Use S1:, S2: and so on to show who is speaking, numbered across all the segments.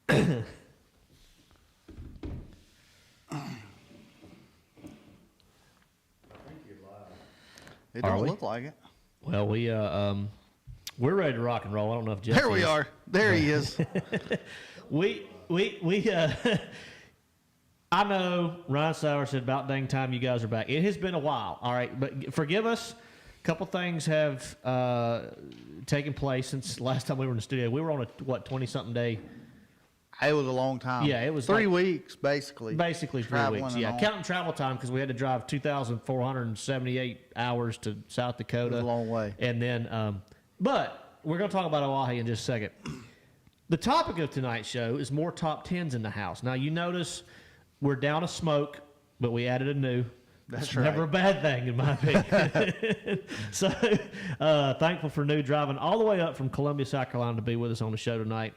S1: It don't look like it.
S2: Well, we're ready to rock and roll. I don't know if Jeff
S1: There we are. There he is.
S2: I know Ryan Sauer said about dang time you guys are back. It has been a while, all right, but forgive us. A couple things have taken place since last time we were in the studio. We were on a 20-something day.
S1: It was a long time.
S2: Yeah, it was
S1: 3 weeks basically.
S2: Basically 3 weeks. Yeah, counting travel time because we had to drive 2,478 hours to South Dakota.
S1: It was a long way.
S2: And then, but we're going to talk about Oahe in just a second. The topic of tonight's show is more top 10s in the house. Now you notice we're down a smoke, but we added a new.
S1: That's
S2: right. Never a bad thing, in my opinion. So, thankful for New driving all the way up from Columbia, South Carolina to be with us on the show tonight.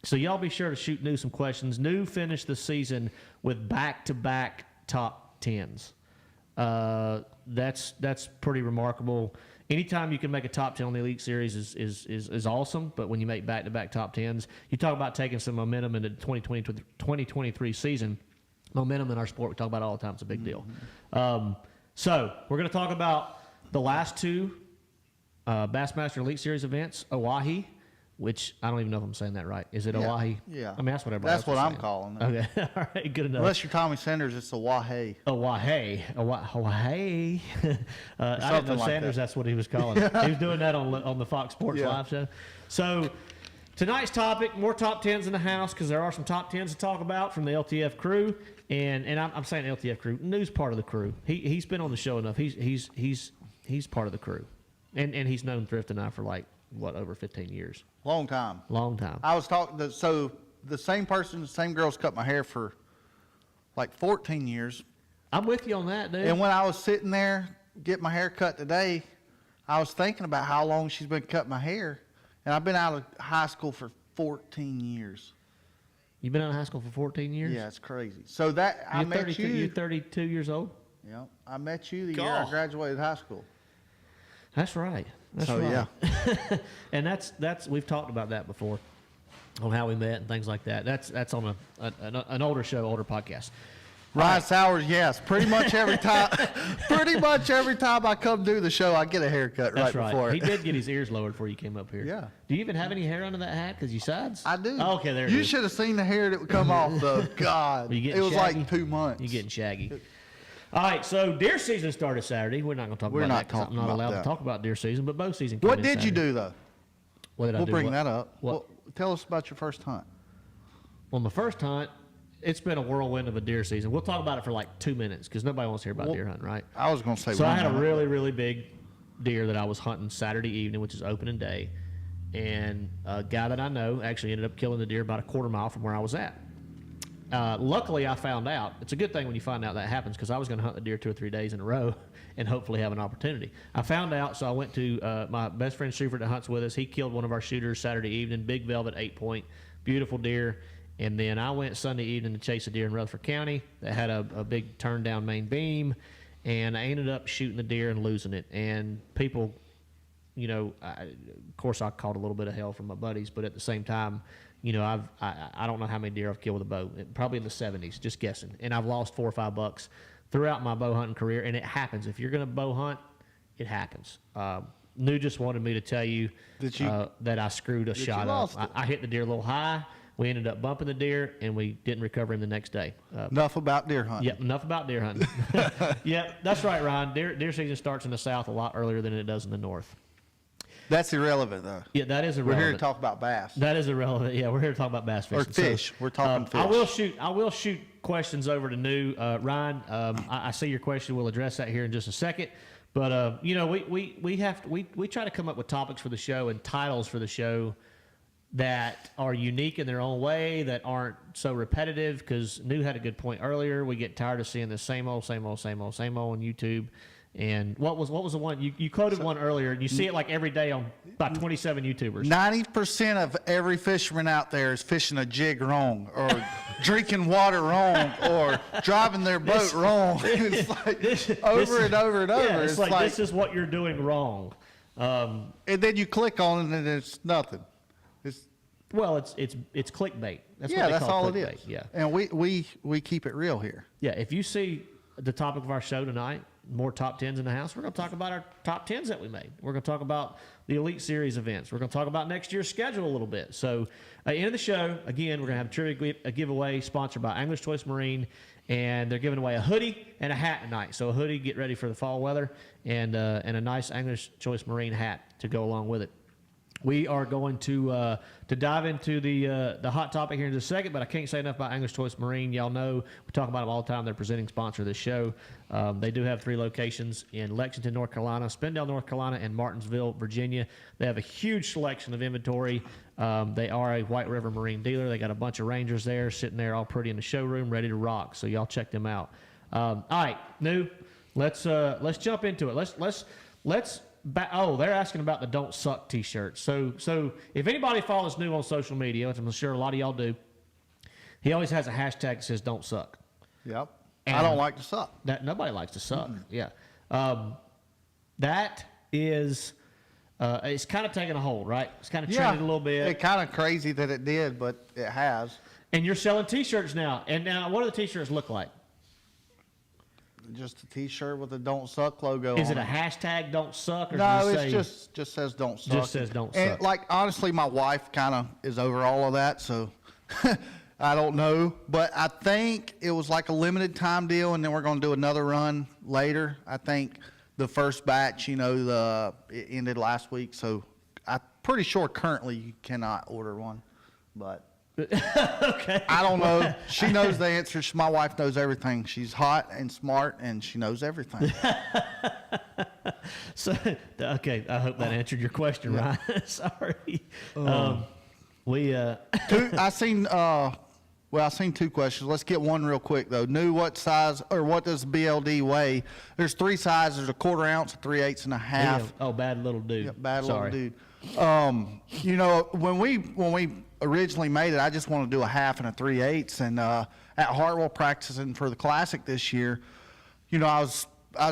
S2: So, y'all be sure to shoot New some questions. New finished the season with back-to-back top 10s. That's pretty remarkable. Anytime you can make a top 10 on the Elite Series is awesome, but when you make back-to-back top 10s, you talk about taking some momentum into the 2023 season. Momentum in our sport, we talk about it all the time. It's a big deal. So we're going to talk about the last two Bassmaster Elite Series events, Oahe, which I don't even know if I'm saying that right. Is it Oahe?
S1: Yeah.
S2: I mean, that's what everybody
S1: That's what I'm calling it.
S2: Okay. All right. Good enough.
S1: Unless you're Tommy Sanders, it's Oahe.
S2: Oahe. I didn't know Sanders, that's what he was calling it. He was doing that on the Fox Sports Live show. So tonight's topic, more top 10s in the house, because there are some top 10s to talk about from the LTF crew. And I'm saying LTF crew, New's part of the crew. He's been on the show enough. He's part of the crew. And he's known Thrift and I for over 15 years.
S1: Long time.
S2: Long time.
S1: I was talking, so the same girls cut my hair for 14 years.
S2: I'm with you on that, dude.
S1: And when I was sitting there getting my hair cut today, I was thinking about how long she's been cutting my hair. And I've been out of high school for 14 years.
S2: You've been out of high school for 14 years?
S1: Yeah, it's crazy. So I met you.
S2: You're 32 years old?
S1: Yeah. I met you the year I graduated high school.
S2: That's right. That's right. Yeah. And that's we've talked about that before, on how we met and things like that. That's on an older show, older podcast.
S1: Ryan Sowers, yes. Pretty much every time I come do the show, I get a haircut right before it.
S2: He did get his ears lowered before you came up here.
S1: Yeah.
S2: Do you even have any hair under that hat? Because you sides?
S1: I do.
S2: Oh, okay, there it is.
S1: You should have seen the hair that would come off, though. God. It was
S2: shaggy?
S1: like 2 months.
S2: You're getting shaggy. All right, so deer season started Saturday. We're not going to talk about that because I'm not allowed to talk about deer season, but bow season came in
S1: What did you do, though?
S2: What did I do?
S1: We'll bring that up.
S2: Well,
S1: tell us about your first hunt.
S2: Well, my first hunt, it's been a whirlwind of a deer season. We'll talk about it for 2 minutes because nobody wants to hear about deer hunting, right?
S1: I was going to say
S2: so I had a really, really big deer that I was hunting Saturday evening, which is opening day, and a guy that I know actually ended up killing the deer about a quarter mile from where I was at. Luckily, I found out. It's a good thing when you find out that happens because I was going to hunt the deer 2 or 3 days in a row and hopefully have an opportunity. I found out, so I went to my best friend Shuford that hunts with us. He killed one of our shooters Saturday evening, big velvet 8-point, beautiful deer. And then I went Sunday evening to chase a deer in Rutherford County that had a big turn down main beam, and I ended up shooting the deer and losing it. And people, of course I caught a little bit of hell from my buddies, but at the same time, I don't know how many deer I've killed with a bow. Probably in the 70s, just guessing. And I've lost $4 or $5 throughout my bow hunting career, and it happens. If you're going to bow hunt, it happens. New just wanted me to tell you that I screwed a shot up. I hit the deer a little high. We ended up bumping the deer, and we didn't recover him the next day.
S1: Enough about deer hunting.
S2: Yep, enough about deer hunting. Yep, that's right, Ryan. Deer season starts in the south a lot earlier than it does in the north.
S1: That's irrelevant, though.
S2: Yeah, that is irrelevant.
S1: We're here to talk about bass.
S2: That is irrelevant. Yeah, we're here to talk about bass fishing.
S1: Or fish. So, we're talking fish.
S2: I will shoot questions over to New. Ryan, I see your question. We'll address that here in just a second. But we try to come up with topics for the show and titles for the show that are unique in their own way, that aren't so repetitive, because New had a good point earlier. We get tired of seeing the same old on YouTube. And what was the one you quoted one earlier? You see it every day on about 27 YouTubers.
S1: 90% of every fisherman out there is fishing a jig wrong, or drinking water wrong, or driving their boat wrong. It's over and over and over.
S2: Yeah, it's like this is what you're doing wrong.
S1: And then you click on it and it's nothing.
S2: Well, it's clickbait. That's
S1: Yeah,
S2: what they
S1: that's
S2: call
S1: all
S2: clickbait.
S1: it is.
S2: Yeah.
S1: And we keep it real here.
S2: Yeah, if you see the topic of our show tonight, more top 10s in the house, we're going to talk about our top 10s that we made. We're going to talk about the Elite Series events. We're going to talk about next year's schedule a little bit. So, at the end of the show, again, we're going to have a trivia giveaway sponsored by Angler's Choice Marine, and they're giving away a hoodie and a hat tonight. So, a hoodie, get ready for the fall weather, and a nice Angler's Choice Marine hat to go along with it. We are going to dive into the hot topic here in just a second, but I can't say enough about Angler's Choice Marine. Y'all know we talk about them all the time. They're presenting sponsor of this show. They do have 3 locations in Lexington, North Carolina, Spindale, North Carolina, and Martinsville, Virginia. They have a huge selection of inventory. They are a White River Marine dealer. They got a bunch of Rangers there sitting there all pretty in the showroom, ready to rock. So y'all check them out. All right, New, let's jump into it. Let's. They're asking about the "Don't Suck" T-shirts. So if anybody follows New on social media, which I'm sure a lot of y'all do, he always has a hashtag that says "Don't Suck."
S1: Yep.
S2: And
S1: I don't like to suck.
S2: That nobody likes to suck. Yeah. That is, it's kind of taking a hold, right? It's kind of trending a little bit.
S1: It's kind of crazy that it did, but it has.
S2: And you're selling T-shirts now. And now, what do the T-shirts look like?
S1: Just a T-shirt with a "Don't Suck" logo.
S2: Is
S1: on
S2: it a hashtag "Don't Suck"? Or
S1: No,
S2: does it
S1: it's just says "Don't Suck."
S2: Just says "Don't
S1: and
S2: Suck."
S1: like honestly, my wife kind of is over all of that, so I don't know. But I think it was like a limited time deal, and then we're going to do another run later. I think the first batch, it ended last week, so I'm pretty sure currently you cannot order one, but.
S2: Okay.
S1: I don't know. She knows the answer. My wife knows everything. She's hot and smart, and she knows everything.
S2: So, okay, I hope that answered your question, right? Sorry.
S1: I seen 2 questions. Let's get one real quick though. New, what size or what does BLD weigh? There's 3 sizes. There's a 1/4 ounce, a 3/8 and a half.
S2: Oh, bad little dude.
S1: Yeah, bad
S2: Sorry.
S1: little dude. When we originally made it, I just wanted to do a half and a 3/8. And at Hartwell practicing for the Classic this year, I was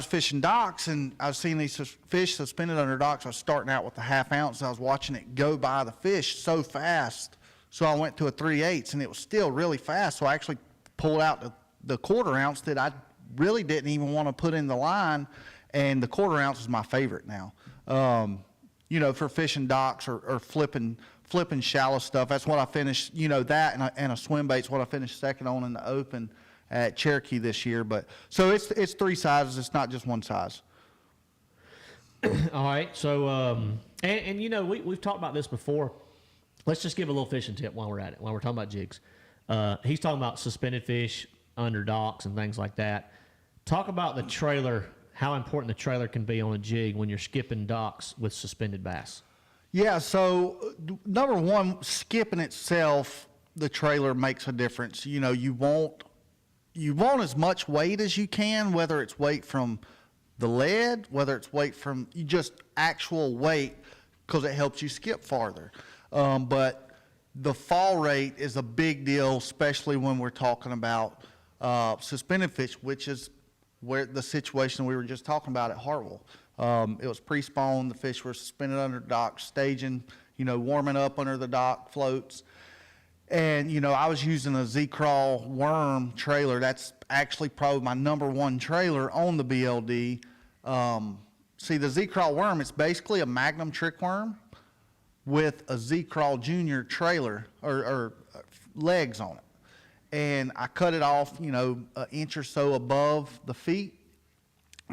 S1: fishing docks and I was seeing these fish suspended under docks. I was starting out with a 1/2 ounce and I was watching it go by the fish so fast. So I went to a 3/8 and it was still really fast. So I actually pulled out the 1/4 ounce that I really didn't even want to put in the line. And the 1/4 ounce is my favorite now. For fishing docks or flipping shallow stuff. That's what I finished, that and a swim bait's what I finished second on in the Open at Cherokee this year. But so it's 3 sizes. It's not just one size.
S2: All right. So, we've talked about this before. Let's just give a little fishing tip while we're at it, while we're talking about jigs. He's talking about suspended fish under docks and things like that. Talk about the trailer, how important the trailer can be on a jig when you're skipping docks with suspended bass.
S1: Yeah, so number one, skipping itself, the trailer makes a difference. You want as much weight as you can, whether it's weight from the lead, whether it's weight from just actual weight, because it helps you skip farther. But the fall rate is a big deal, especially when we're talking about suspended fish, which is where the situation we were just talking about at Hartwell. It was pre-spawn. The fish were suspended under dock, staging, warming up under the dock floats. And, I was using a Z-Crawl worm trailer. That's actually probably my #1 trailer on the BLD. See, the Z-Crawl worm, it's basically a Magnum trick worm with a Z-Crawl Junior trailer or legs on it. And I cut it off, an inch or so above the feet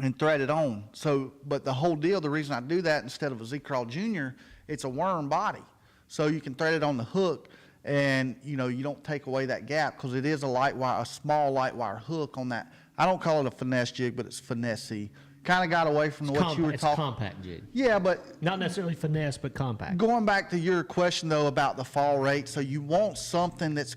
S1: and thread it on. So, but the whole deal, the reason I do that instead of a Z-Crawl Junior, it's a worm body. So you can thread it on the hook and, you don't take away that gap because it is a small light wire hook on that. I don't call it a finesse jig, but it's finesse-y. Kind of got away from what you were
S2: It's
S1: talking.
S2: a compact jig.
S1: Yeah, but
S2: not necessarily finesse, but compact.
S1: Going back to your question though about the fall rate, so you want something that's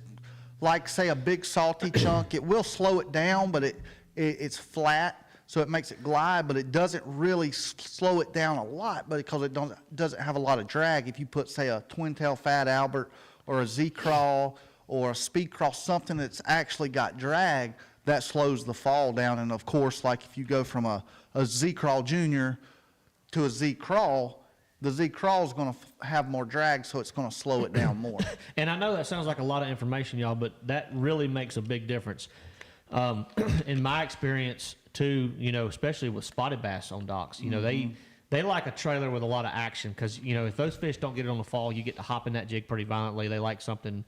S1: like, say, a big salty chunk. It will slow it down, but it's flat, so it makes it glide, but it doesn't really slow it down a lot, but because it doesn't have a lot of drag. If you put, say, a twin tail Fat Albert or a Z-Crawl or a Speed Cross, something that's actually got drag, that slows the fall down. And of course, like if you go from a Z-Crawl Junior to a Z-Crawl, the Z crawl is going to have more drag, so it's going to slow it down more.
S2: And I know that sounds like a lot of information, y'all, but that really makes a big difference. In my experience, too, you know, especially with spotted bass on docks, you know, they like a trailer with a lot of action because, you know, if those fish don't get it on the fall, you get to hop in that jig pretty violently. They like something,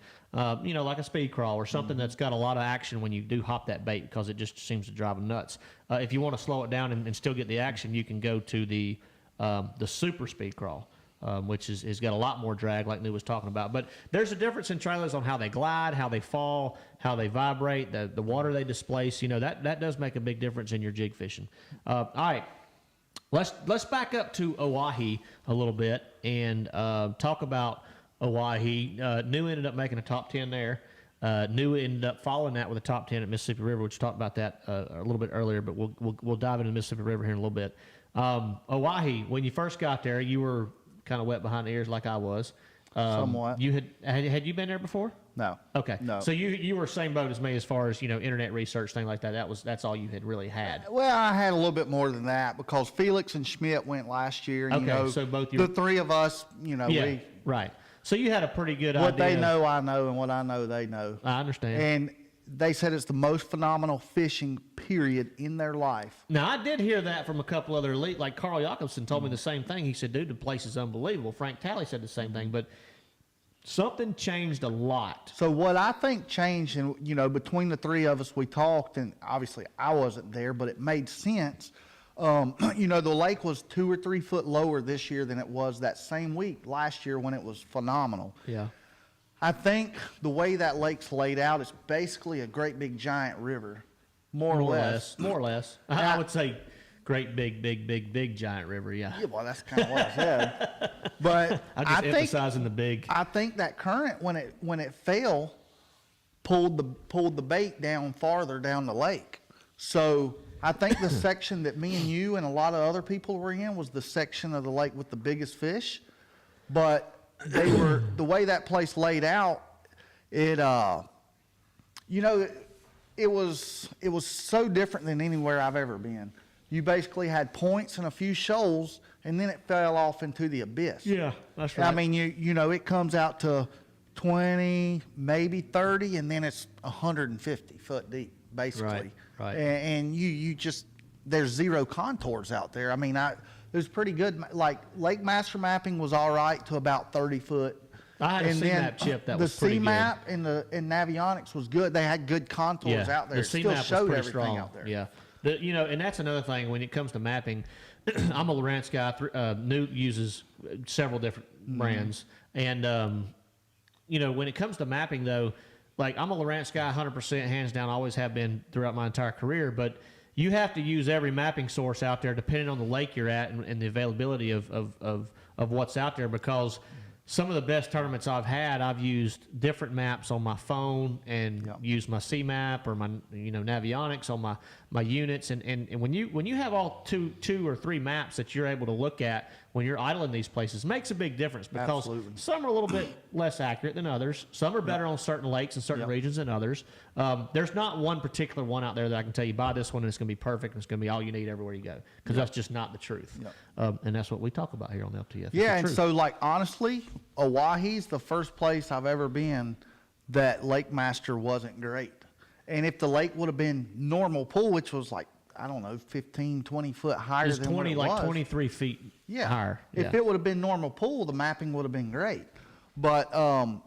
S2: you know, like a speed crawl or something that's got a lot of action when you do hop that bait because it just seems to drive them nuts. If you want to slow it down and still get the action, you can go to the super speed crawl. Which has got a lot more drag, like New was talking about. But there's a difference in trailers on how they glide, how they fall, how they vibrate, the water they displace. You know, that does make a big difference in your jig fishing. All right, let's back up to Oahe a little bit and talk about Oahe. New ended up making a top 10 there. New ended up following that with a top 10 at Mississippi River, which we talked about that a little bit earlier, but we'll dive into Mississippi River here in a little bit. Oahe, when you first got there, you were kind of wet behind the ears like I was.
S1: Somewhat.
S2: You had you been there before?
S1: No.
S2: Okay.
S1: No.
S2: So you were same boat as me as far as, you know, internet research, thing like that. That's all you had really had.
S1: Well, I had a little bit more than that because Felix and Schmidt went last year. And,
S2: Okay,
S1: you know,
S2: so both
S1: the three of us, you know,
S2: Yeah, right. So you had a pretty good idea.
S1: what they know, I know, and what I know, they know.
S2: I understand.
S1: And they said it's the most phenomenal fishing period in their life.
S2: Now, I did hear that from a couple other elite, like Carl Jacobson told me the same thing. He said, dude, the place is unbelievable. Frank Talley said the same thing, but something changed a lot.
S1: So what I think changed, and you know, between the three of us, we talked, and obviously I wasn't there, but it made sense. You know, the lake was 2 or 3 foot lower this year than it was that same week last year when it was phenomenal.
S2: Yeah.
S1: I think the way that lake's laid out, it's basically a great big giant river, more or less.
S2: More or less. I would say great big giant river, yeah.
S1: Yeah, well, that's kind of what I said. But
S2: I'm just emphasizing the big.
S1: I think that current, when it fell, pulled the bait down farther down the lake. So I think the section that me and you and a lot of other people were in was the section of the lake with the biggest fish. But they were, the way that place laid out, it you know, it was so different than anywhere I've ever been. You basically had points and a few shoals, and then it fell off into the abyss.
S2: Yeah, that's right.
S1: I mean, you know, it comes out to 20, maybe 30, and then it's 150 foot deep, basically.
S2: Right.
S1: And you just, there's zero contours out there. I mean, there's pretty good, like Lake Master Mapping was all right to about 30 foot.
S2: I had a C-map chip that was pretty good.
S1: The C-map and Navionics was good. They had good contours out there.
S2: The
S1: It still
S2: C-map was
S1: showed
S2: pretty
S1: everything
S2: strong.
S1: out there.
S2: Yeah. You know, and that's another thing when it comes to mapping. I'm a Lowrance guy. Newt uses several different brands. And, you know, when it comes to mapping, though, like I'm a Lowrance guy 100%, hands down, always have been throughout my entire career. But you have to use every mapping source out there depending on the lake you're at and the availability of what's out there, because some of the best tournaments I've had, I've used different maps on my phone and used my C-map or my, you know, Navionics on my units. And when you have all two or three maps that you're able to look at when you're idling these places, makes a big difference, because some are a little bit less accurate than others. Some are better on certain lakes and certain regions than others. There's not one particular one out there that I can tell you, buy this one and it's going to be perfect and it's going to be all you need everywhere you go, because that's just not the truth. And that's what we talk about here on the LTF.
S1: Yeah, and so, like, honestly, Oahe's the first place I've ever been that Lake Master wasn't great. And if the lake would have been normal pool, which was like, I don't know, 15, 20 foot higher than what it was.
S2: Like 23 feet higher.
S1: If it would have been normal pool, the mapping would have been great. But,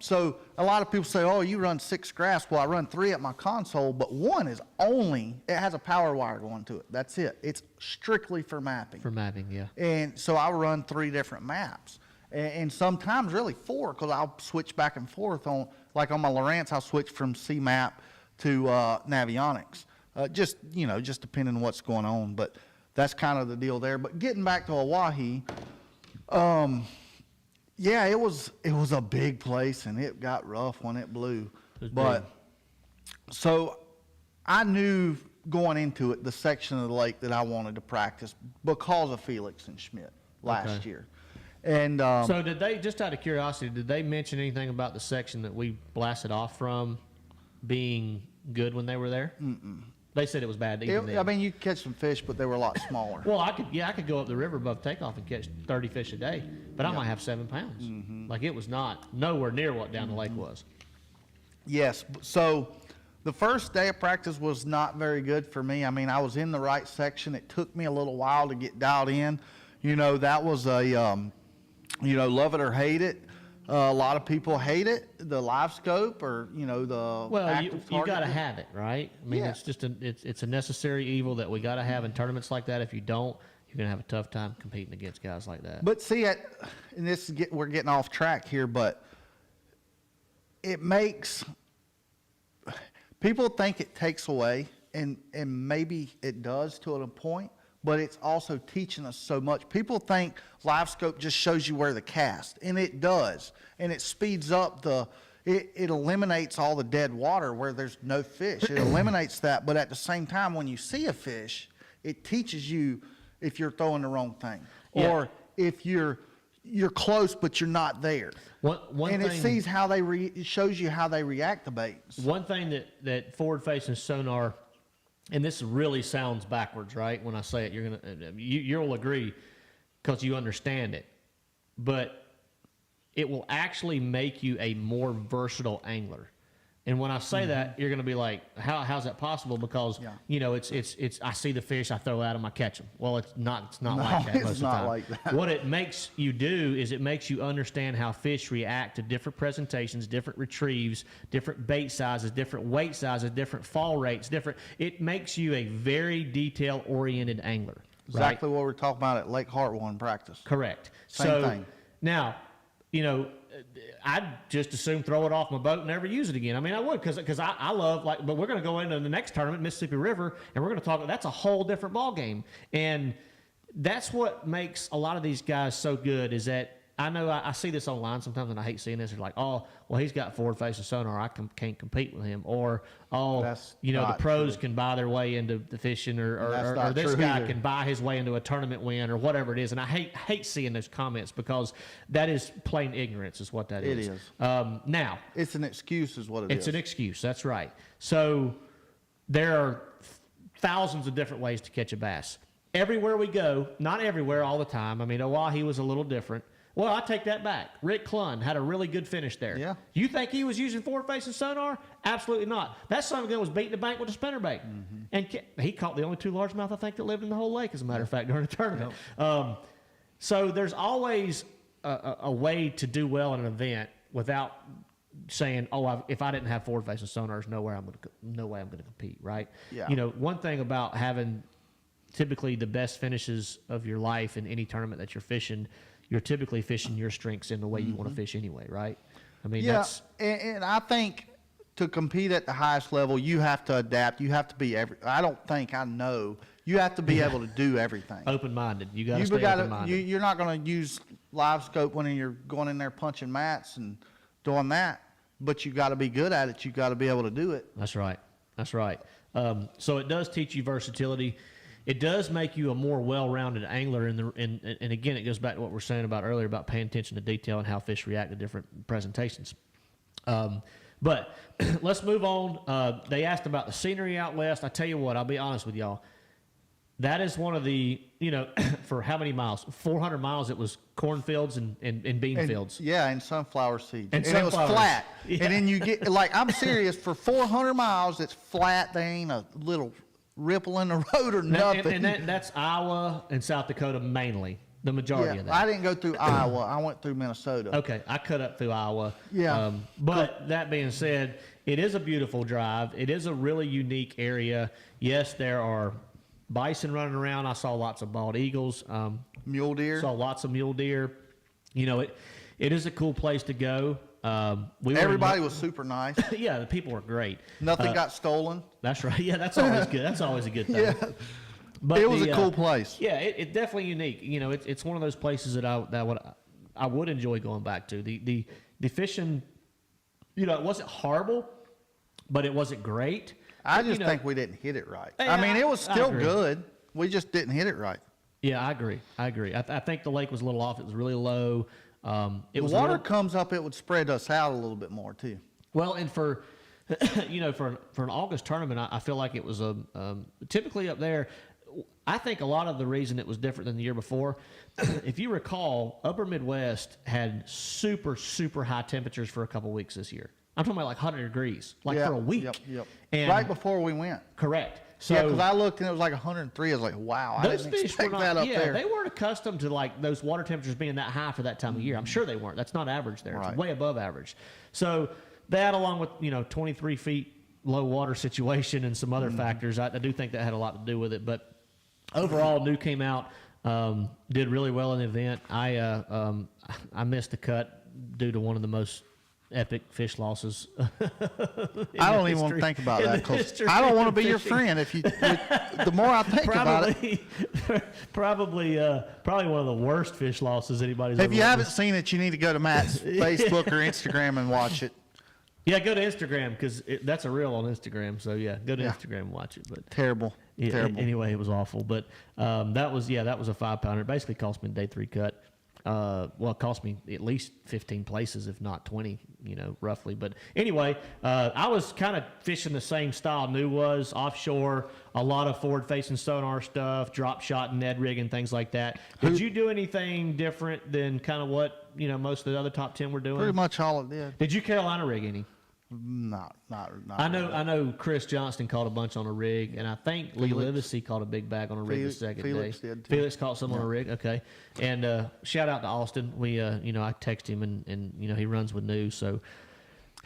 S1: so a lot of people say, oh, you run 6 graphs. Well, I run 3 at my console, but one is only, it has a power wire going to it. That's it. It's strictly for mapping.
S2: For mapping, yeah.
S1: And so I run 3 different maps. And sometimes really 4, because I'll switch back and forth on, like on my Lowrance, I'll switch from C-map to Navionics. Just, you know, just depending on what's going on. But that's kind of the deal there. But getting back to Oahe, yeah, it was a big place, and it got rough when it blew. But so I knew going into it the section of the lake that I wanted to practice because of Felix and Schmidt last year. And
S2: so did they, just out of curiosity, did they mention anything about the section that we blasted off from being good when they were there? They said it was bad even then.
S1: I mean, you could catch some fish, but they were a lot smaller.
S2: Well, I could go up the river above takeoff and catch 30 fish a day, but I might have 7 pounds. Like it was nowhere near what down the lake was.
S1: Yes. So the first day of practice was not very good for me. I mean, I was in the right section. It took me a little while to get dialed in. That was a, love it or hate it. A lot of people hate it, the LiveScope or, the active
S2: you got to
S1: target.
S2: have it, right? I mean,
S1: Yeah.
S2: it's just it's a necessary evil that we got to have in tournaments like that. If you don't, you're going to have a tough time competing against guys like that.
S1: But see, we're getting off track here, but it makes people think it takes away, and maybe it does to a point, but it's also teaching us so much. People think LiveScope just shows you where to cast, and it does, and it speeds up it eliminates all the dead water where there's no fish. It eliminates that, but at the same time, when you see a fish, it teaches you if you're throwing the wrong thing, or if you're close but you're not there. It sees how it shows you how they react to baits.
S2: One thing that forward-facing sonar, and this really sounds backwards, right? When I say it, you'll agree because you understand it, but it will actually make you a more versatile angler. And when I say that, you're going to be like, how's that possible? Because it's I see the fish, I throw at them, I catch them. Well, it's not like that most of the time.
S1: Like that.
S2: What it makes you do is it makes you understand how fish react to different presentations, different retrieves, different bait sizes, different weight sizes, different fall rates, It makes you a very detail-oriented angler.
S1: Exactly what we're talking about at Lake Hartwell in practice.
S2: Correct.
S1: Same thing.
S2: Now, I'd just as soon throw it off my boat and never use it again. I mean, I would because I love but we're going to go into the next tournament, Mississippi River, and we're going to talk. That's a whole different ball game, and that's what makes a lot of these guys so good. Is that I know I see this online sometimes, and I hate seeing this. They're like, oh, well, he's got forward-facing sonar. I can't compete with him, or the pros can buy their way into the fishing, or this guy can buy his way into a tournament win, or whatever it is. And I hate seeing those comments because that is plain ignorance, is what that is.
S1: It is.
S2: Now
S1: it's an excuse, is what it is.
S2: It's an excuse. That's right. So there are thousands of different ways to catch a bass. Everywhere we go, not everywhere all the time. I mean, Oahe was a little different. Well, I take that back. Rick Clunn had a really good finish there.
S1: Yeah.
S2: You think he was using forward-facing sonar? Absolutely not. That son of a gun was beating the bank with a spinnerbait. And he caught the only 2 largemouth, I think, that lived in the whole lake, as a matter of fact, during the tournament. Yep. So there's always a way to do well in an event without saying, oh, if I didn't have forward-facing sonar, there's no way I'm going to compete, right?
S1: Yeah.
S2: One thing about having typically the best finishes of your life in any tournament that you're fishing, you're typically fishing your strengths in the way you want to fish anyway, right? I mean,
S1: and I think to compete at the highest level, you have to adapt. You have to be you have to be able to do everything.
S2: Open-minded. You got to stay open-minded.
S1: You're not going to use LiveScope when you're going in there punching mats and doing that, but you got to be good at it. You got to be able to do it.
S2: That's right. So it does teach you versatility. It does make you a more well-rounded angler, and again, it goes back to what we were saying about earlier about paying attention to detail and how fish react to different presentations. But let's move on. They asked about the scenery out west. I tell you what, I'll be honest with y'all. That is one of the, for how many miles? 400 miles, it was cornfields and bean fields.
S1: Yeah, and sunflower seeds. And
S2: it was
S1: flat.
S2: Yeah.
S1: And then you get, I'm serious, for 400 miles, it's flat. There ain't a little ripple in the road or nothing.
S2: And that's Iowa and South Dakota mainly, the majority of that.
S1: I didn't go through Iowa. I went through Minnesota.
S2: Okay, I cut up through Iowa.
S1: Yeah.
S2: But that being said, it is a beautiful drive. It is a really unique area. Yes, there are bison running around. I saw lots of bald eagles.
S1: Mule deer.
S2: Saw lots of mule deer. It is a cool place to go.
S1: Everybody was super nice.
S2: Yeah, the people were great.
S1: Nothing got stolen.
S2: That's right. Yeah, that's always good. That's always a good thing.
S1: Yeah.
S2: But
S1: it was a cool place.
S2: Yeah, it's definitely unique. It's one of those places that I would enjoy going back to. The fishing, it wasn't horrible, but it wasn't great.
S1: I just think we didn't hit it right.
S2: Yeah,
S1: I mean, it was still good. We just didn't hit it right.
S2: Yeah, I agree. I think the lake was a little off. It was really low.
S1: The water comes up, it would spread us out a little bit more too.
S2: Well, and for for an August tournament, I feel like it was typically up there. I think a lot of the reason it was different than the year before, if you recall, Upper Midwest had super, super high temperatures for a couple weeks this year. I'm talking about like 100 degrees, for a week.
S1: Yep.
S2: And
S1: right before we went.
S2: Correct. So
S1: yeah, because I looked and it was like 103. I was like, wow, I didn't expect that up there.
S2: They weren't accustomed to like those water temperatures being that high for that time of year. I'm sure they weren't. That's not average there.
S1: Right.
S2: It's way above average. So that, along with 23 feet low water situation and some other factors, I do think that had a lot to do with it. But overall, New came out, did really well in the event. I missed the cut due to one of the most epic fish losses.
S1: I don't even want to think about that because I don't want to be your friend. The more I think about it,
S2: probably one of the worst fish losses anybody's.
S1: If you haven't seen it, you need to go to Matt's Facebook or Instagram and watch it.
S2: Yeah, go to Instagram because that's a reel on Instagram. So yeah, go to Instagram and watch it. But
S1: terrible.
S2: Anyway, it was awful. But that was a 5-pounder. It basically cost me a day 3 cut. It cost me at least 15 places, if not 20, roughly. But anyway, I was kind of fishing the same style New was, offshore, a lot of forward-facing sonar stuff, drop shot and Ned rig and things like that. Did you do anything different than kind of what, most of the other top 10 were doing?
S1: Pretty much all it did.
S2: Did you Carolina rig any?
S1: Not
S2: I know.
S1: really.
S2: I know. Chris Johnston caught a bunch on a rig, and I think Lee Livesey caught a big bag on a rig the second
S1: Felix
S2: day.
S1: did too.
S2: Felix caught some on a rig. Okay, and shout out to Austin. We, I text him, and he runs with New, so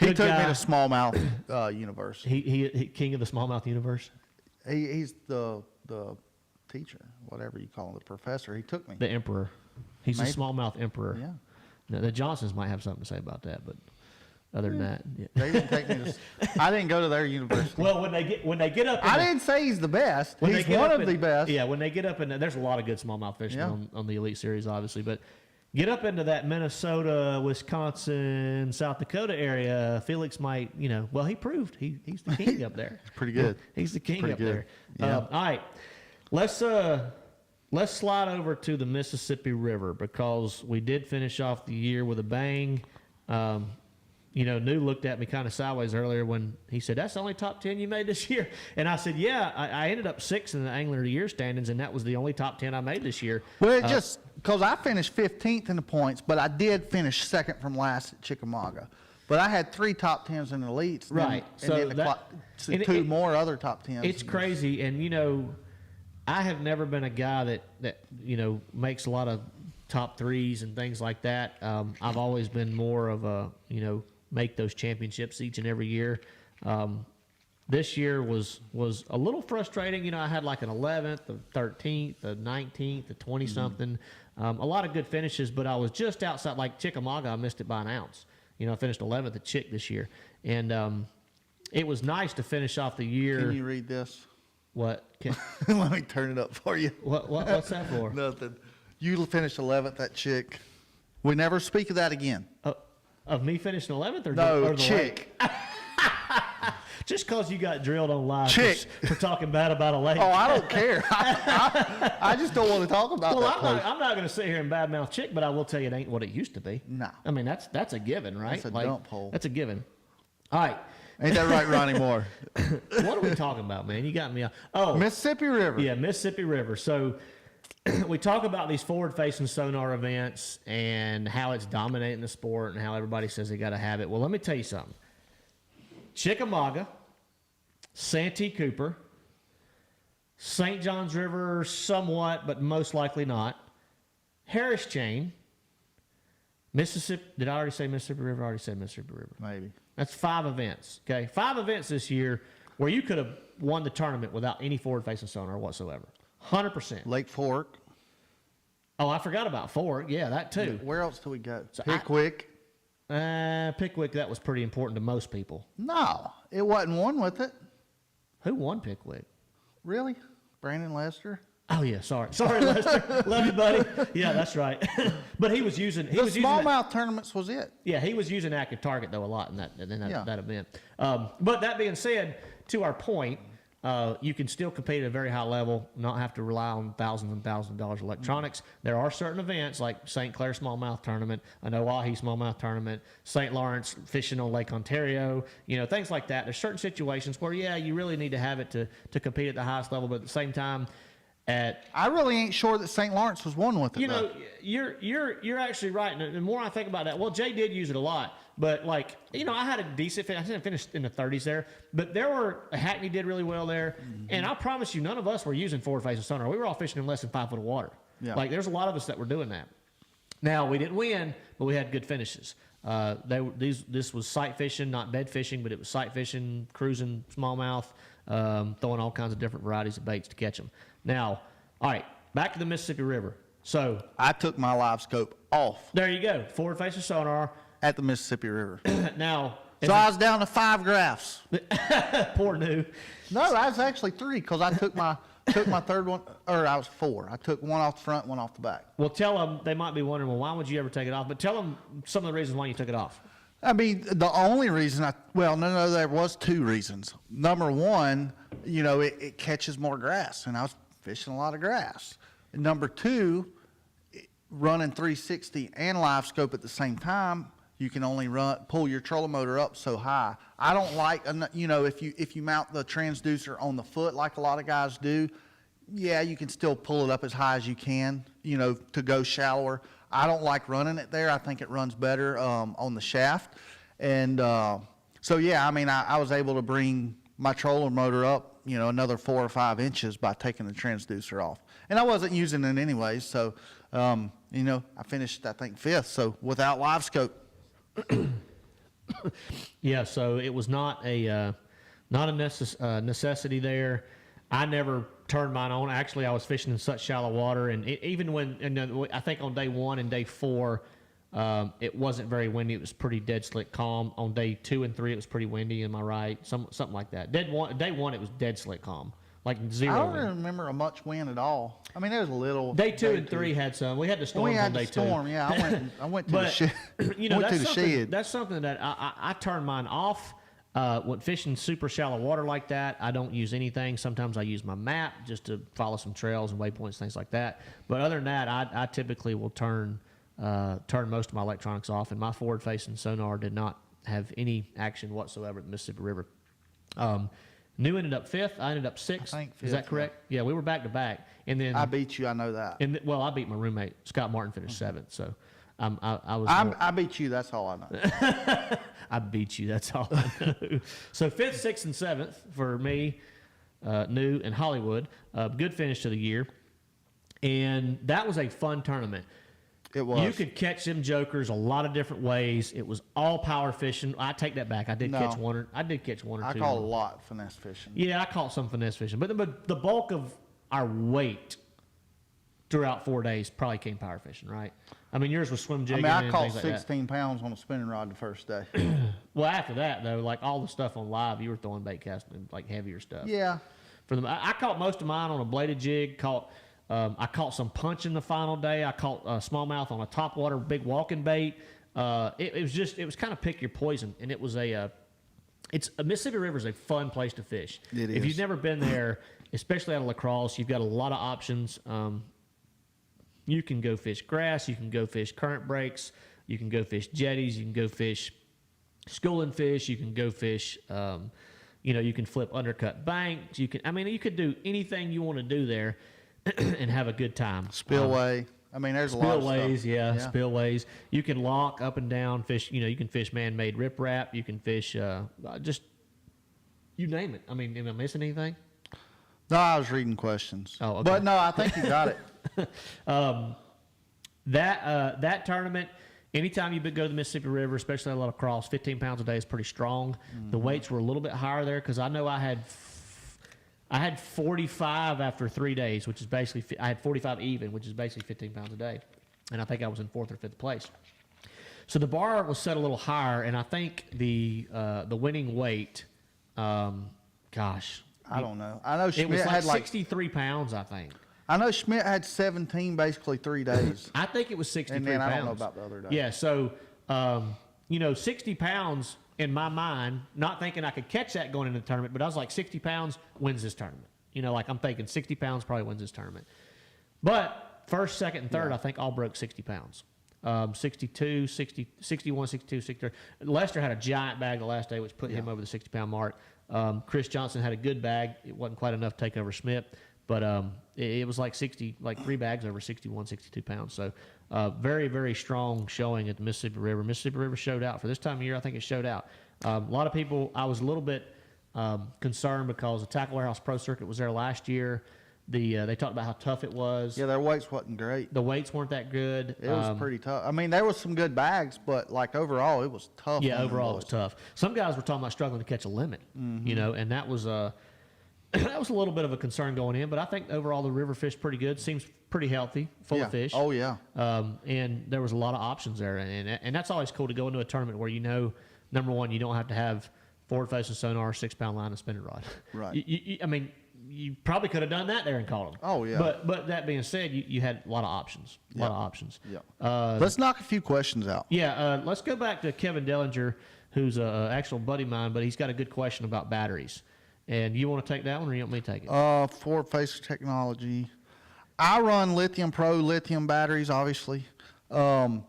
S1: He
S2: good
S1: took
S2: guy.
S1: me to smallmouth universe.
S2: He king of the smallmouth universe.
S1: He's the teacher, whatever you call him, the professor. He took me.
S2: The emperor. He's
S1: Maybe.
S2: the smallmouth emperor.
S1: Yeah.
S2: Now, the Johnsons might have something to say about that, but other than that, yeah.
S1: They didn't take me to. I didn't go to their university.
S2: Well, when they get up,
S1: I didn't say he's the best. He's one of the best.
S2: Yeah, when they get up in, there's a lot of good smallmouth fishermen on the Elite Series, obviously, but get up into that Minnesota, Wisconsin, South Dakota area, Felix might, well, he proved he's the king up there.
S1: Pretty good.
S2: He's the king
S1: Pretty
S2: up
S1: good.
S2: there.
S1: Yeah.
S2: All right, let's slide over to the Mississippi River because we did finish off the year with a bang. New looked at me kind of sideways earlier when he said, "That's the only top 10 you made this year." And I said, "Yeah, I ended up 6th in the Angler of the Year standings, and that was the only top 10 I made this year."
S1: Well, it just because I finished 15th in the points, but I did finish second from last at Chickamauga. But I had 3 top 10s in the elites,
S2: Right.
S1: And then two more other top 10s.
S2: It's crazy, and I have never been a guy that makes a lot of top 3s and things like that. I've always been more of a make those championships each and every year. This year was a little frustrating. I had like an 11th, a 13th, a 19th, a 20-something. A lot of good finishes, but I was just outside. Like Chickamauga, I missed it by an ounce. I finished 11th at Chick this year. And it was nice to finish off the year.
S1: Can you read this?
S2: What?
S1: Let me turn it up for you.
S2: What's that for?
S1: Nothing. You finished 11th at Chick. We never speak of that again.
S2: Of me finishing 11th or
S1: No,
S2: the
S1: Chick.
S2: lake? Just because you got drilled on live
S1: Chick.
S2: for talking bad about a lake.
S1: Oh, I don't care. I just don't want to talk about
S2: Well,
S1: that place.
S2: I'm not going to sit here and badmouth Chick, but I will tell you it ain't what it used to be.
S1: No.
S2: I mean, that's a given, right?
S1: That's a dump hole.
S2: That's a given. All right.
S1: Ain't that right, Ronnie Moore?
S2: What are we talking about, man? You got me. Oh,
S1: Mississippi River.
S2: yeah, Mississippi River. So we talk about these forward-facing sonar events and how it's dominating the sport and how everybody says they got to have it. Well, let me tell you something. Chickamauga, Santee Cooper, St. Johns River somewhat, but most likely not, Harris Chain, Mississippi. Did I already say Mississippi River? I already said Mississippi River.
S1: Maybe.
S2: That's 5 events, okay? 5 events this year where you could have won the tournament without any forward-facing sonar whatsoever. 100%.
S1: Lake Fork.
S2: Oh, I forgot about Fork. Yeah, that too.
S1: Where else do we go?
S2: So
S1: Pickwick.
S2: Pickwick, that was pretty important to most people.
S1: No, it wasn't one with it.
S2: Who won Pickwick?
S1: Really? Brandon Lester?
S2: Oh, yeah, sorry, Lester. Love you, buddy. Yeah, that's right. But he was using...
S1: The smallmouth tournaments was it.
S2: Yeah, he was using active target, though, a lot in that event.
S1: Yeah.
S2: But that being said, to our point, you can still compete at a very high level, not have to rely on thousands and thousands of dollars of electronics. There are certain events like St. Clair Smallmouth Tournament, an Oahe Smallmouth Tournament, St. Lawrence fishing on Lake Ontario, things like that. There's certain situations where, yeah, you really need to have it to compete at the highest level, but at the same time,
S1: I really ain't sure that St. Lawrence was one with it.
S2: You're actually right. And the more I think about that, well, Jay did use it a lot, but I had a decent finish. I didn't finish in the 30s there, but Hackney did really well there. Mm-hmm. And I promise you, none of us were using forward-facing sonar. We were all fishing in less than 5 foot of water. Yeah. There's a lot of us that were doing that. Now, we didn't win, but we had good finishes. This was sight fishing, not bed fishing, but it was sight fishing, cruising smallmouth, throwing all kinds of different varieties of baits to catch them. Now, all right, back to the Mississippi River. So
S1: I took my LiveScope off.
S2: There you go, forward-facing sonar
S1: at the Mississippi River.
S2: Now,
S1: so I was down to 5 graphs.
S2: Poor new.
S1: No, I was actually 3 because I took my third one, or I was 4. I took one off the front, one off the back.
S2: Well, tell them, they might be wondering, well, why would you ever take it off? But tell them some of the reasons why you took it off.
S1: I mean, the only reason no, there was 2 reasons. Number one, it catches more grass, and I was fishing a lot of grass. And number 2, running 360 and LiveScope at the same time, you can only pull your trolling motor up so high. I don't like, if you mount the transducer on the foot like a lot of guys do, yeah, you can still pull it up as high as you can, to go shallower. I don't like running it there. I think it runs better on the shaft. And so, yeah, I mean, I was able to bring my trolling motor up, another 4 or 5 inches by taking the transducer off. And I wasn't using it anyways, so, I finished, I think, 5th, so without LiveScope.
S2: Yeah, so it was not a necessity there. I never turned mine on. Actually, I was fishing in such shallow water, and even when, I think on day 1 and day 4, it wasn't very windy. It was pretty dead slick calm. On day 2 and 3, it was pretty windy. Am I right? Something like that. Day 1, it was dead slick calm, like 0.
S1: I don't remember a much wind at all. I mean, there was a little.
S2: Day 2 and 3 had some. We had the storm on day 2.
S1: Yeah. I went to the shed.
S2: That's something that I turn mine off. When fishing super shallow water like that, I don't use anything. Sometimes I use my map just to follow some trails and waypoints, things like that. But other than that, I typically will turn most of my electronics off, and my forward-facing sonar did not have any action whatsoever at the Mississippi River. New ended up 5th. I ended up 6th.
S1: I think 5th,
S2: is that correct? Yeah, we were back to back, and then
S1: I beat you. I know that.
S2: And I beat my roommate Scott Martin, finished 7th. So
S1: I beat you. That's all I know.
S2: I beat you. That's all I know. So 5th, 6th, and 7th for me, New and Hollywood. Good finish to the year, and that was a fun tournament.
S1: It was.
S2: You could catch them jokers a lot of different ways. It was all power fishing. I take that back. I did catch one or two.
S1: I caught a lot finesse fishing.
S2: Yeah, I caught some finesse fishing, but the bulk of our weight throughout 4 days probably came power fishing, right? I mean, yours was swim jigging.
S1: I caught 16 pounds on a spinning rod the first day.
S2: Well, after that though, like all the stuff on live, you were throwing bait casting like heavier stuff.
S1: Yeah.
S2: I caught most of mine on a bladed jig. I caught some punch in the final day. I caught smallmouth on a topwater big walking bait. It was kind of pick your poison, and it was Mississippi River is a fun place to fish.
S1: It is.
S2: If you've never been there, especially out of La Crosse, you've got a lot of options. You can go fish grass. You can go fish current breaks. You can go fish jetties. You can go fish schooling fish. You can go fish. You can flip undercut banks. You could do anything you want to do there and have a good time.
S1: Spillway. There's a lot of stuff.
S2: Spillways, yeah, spillways. You can lock up and down fish. You can fish man-made riprap. You can fish just you name it. Am I missing anything?
S1: No, I was reading questions.
S2: Oh, okay.
S1: But no, I think you got it.
S2: That tournament, anytime you go to the Mississippi River, especially a lot of cross, 15 pounds a day is pretty strong. Mm-hmm. The weights were a little bit higher there because I know I had 45 after 3 days, which is basically I had 45 even, which is basically 15 pounds a day, and I think I was in 4th or 5th place. So the bar was set a little higher, and I think the winning weight, I
S1: don't know. I know Schmidt
S2: it was
S1: had
S2: 63 pounds, I think.
S1: I know Schmidt had 17 basically 3 days.
S2: I think it was 63
S1: and then
S2: pounds.
S1: I don't know about the other day.
S2: Yeah, so 60 pounds in my mind, not thinking I could catch that going into the tournament, but I was like 60 pounds wins this tournament. You know, like I'm thinking 60 pounds probably wins this tournament. But first, second, and third, I think all broke 60 pounds. 62, 60, 61, 62, 63. Lester had a giant bag the last day, which put him over the 60-pound mark. Chris Johnson had a good bag. It wasn't quite enough to take over Schmidt, but it was like 60, like 3 bags over 61, 62 pounds. So very, very strong showing at the Mississippi River. Mississippi River showed out. For this time of year, I think it showed out. A lot of people, I was a little bit concerned because the Tackle Warehouse Pro Circuit was there last year. They talked about how tough it was.
S1: Yeah, their weights wasn't great.
S2: The weights weren't that good.
S1: It was pretty tough. I mean, there was some good bags, but like overall, it was tough.
S2: Yeah, overall it was tough. Some guys were talking about struggling to catch a limit, you know, and that was that was a little bit of a concern going in. But I think overall the river fished pretty good. Seems pretty healthy, full of fish.
S1: Oh yeah.
S2: And there was a lot of options there, and that's always cool to go into a tournament where you know, number one, you don't have to have forward-facing sonar, 6-pound line, and spinning rod.
S1: Right.
S2: I mean, you probably could have done that there and caught them.
S1: Oh yeah.
S2: But that being said, you had a lot of options. A lot of options.
S1: Yeah. Let's knock a few questions out.
S2: Yeah. Let's go back to Kevin Dellinger, who's an actual buddy of mine, but he's got a good question about batteries. And you want to take that one, or you want me to take it?
S1: Forward-facing technology. I run Lithium Pro lithium batteries, obviously.
S2: And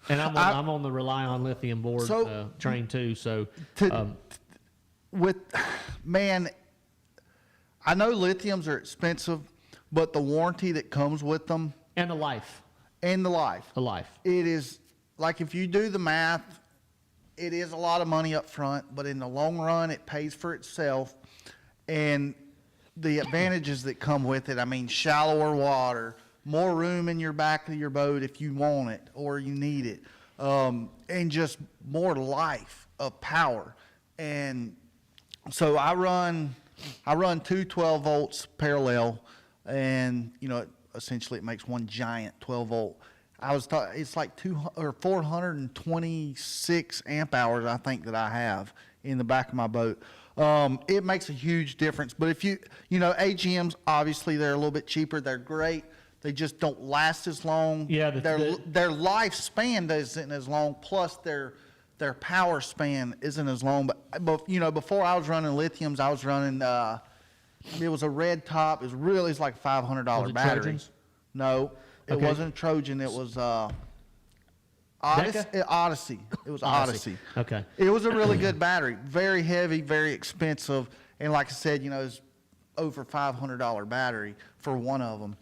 S2: I'm on the Rely on Lithium board train too. So
S1: I know lithiums are expensive, but the warranty that comes with them
S2: and the life.
S1: It is like, if you do the math, it is a lot of money up front, but in the long run, it pays for itself. And the advantages that come with it, I mean, shallower water, more room in your back of your boat if you want it or you need it, and just more life of power. And so I run 2 12 volts parallel, and you know, essentially it makes one giant 12 volt. It's like 426 amp hours, I think, that I have in the back of my boat. It makes a huge difference. But if you know, AGMs, obviously they're a little bit cheaper. They're great. They just don't last as long.
S2: Yeah,
S1: their lifespan isn't as long. Plus their power span isn't as long. But you know, before I was running lithiums, I was running. It was a red top. It's like $500 battery.
S2: Trojans?
S1: No, it wasn't Trojan. It was Odyssey. It was Odyssey.
S2: Okay.
S1: It was a really good battery. Very heavy, very expensive, and like I said, you know, it's over $500 battery for one of them.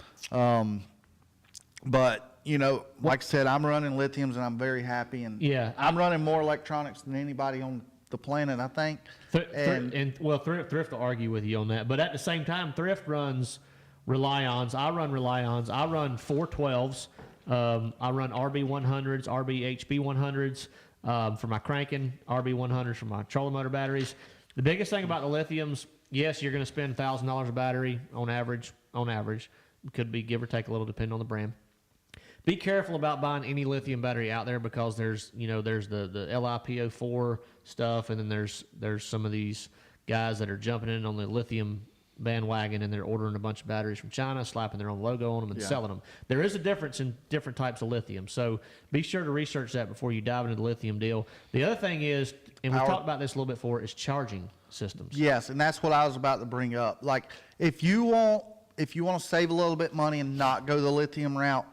S1: But you know, like I said, I'm running lithiums and I'm very happy. And I'm running more electronics than anybody on the planet, I think.
S2: Thrift will argue with you on that. But at the same time, Thrift runs Rely-Ons. I run Rely-Ons. I run 412s. I run RB100s, RB-HB100s for my cranking, RB100s for my trolling motor batteries. The biggest thing about the lithiums, yes, you're going to spend $1,000 a battery on average. Could be give or take a little depending on the brand. Be careful about buying any lithium battery out there, because there's the LiPo4 stuff, and then there's some of these guys that are jumping in on the lithium bandwagon, and they're ordering a bunch of batteries from China, slapping their own logo on them and selling them. There is a difference in different types of lithium, so be sure to research that before you dive into the lithium deal. The other thing is, and we talked about this a little bit before, is charging systems.
S1: Yes, and that's what I was about to bring up. Like, if you want to save a little bit money and not go the lithium route,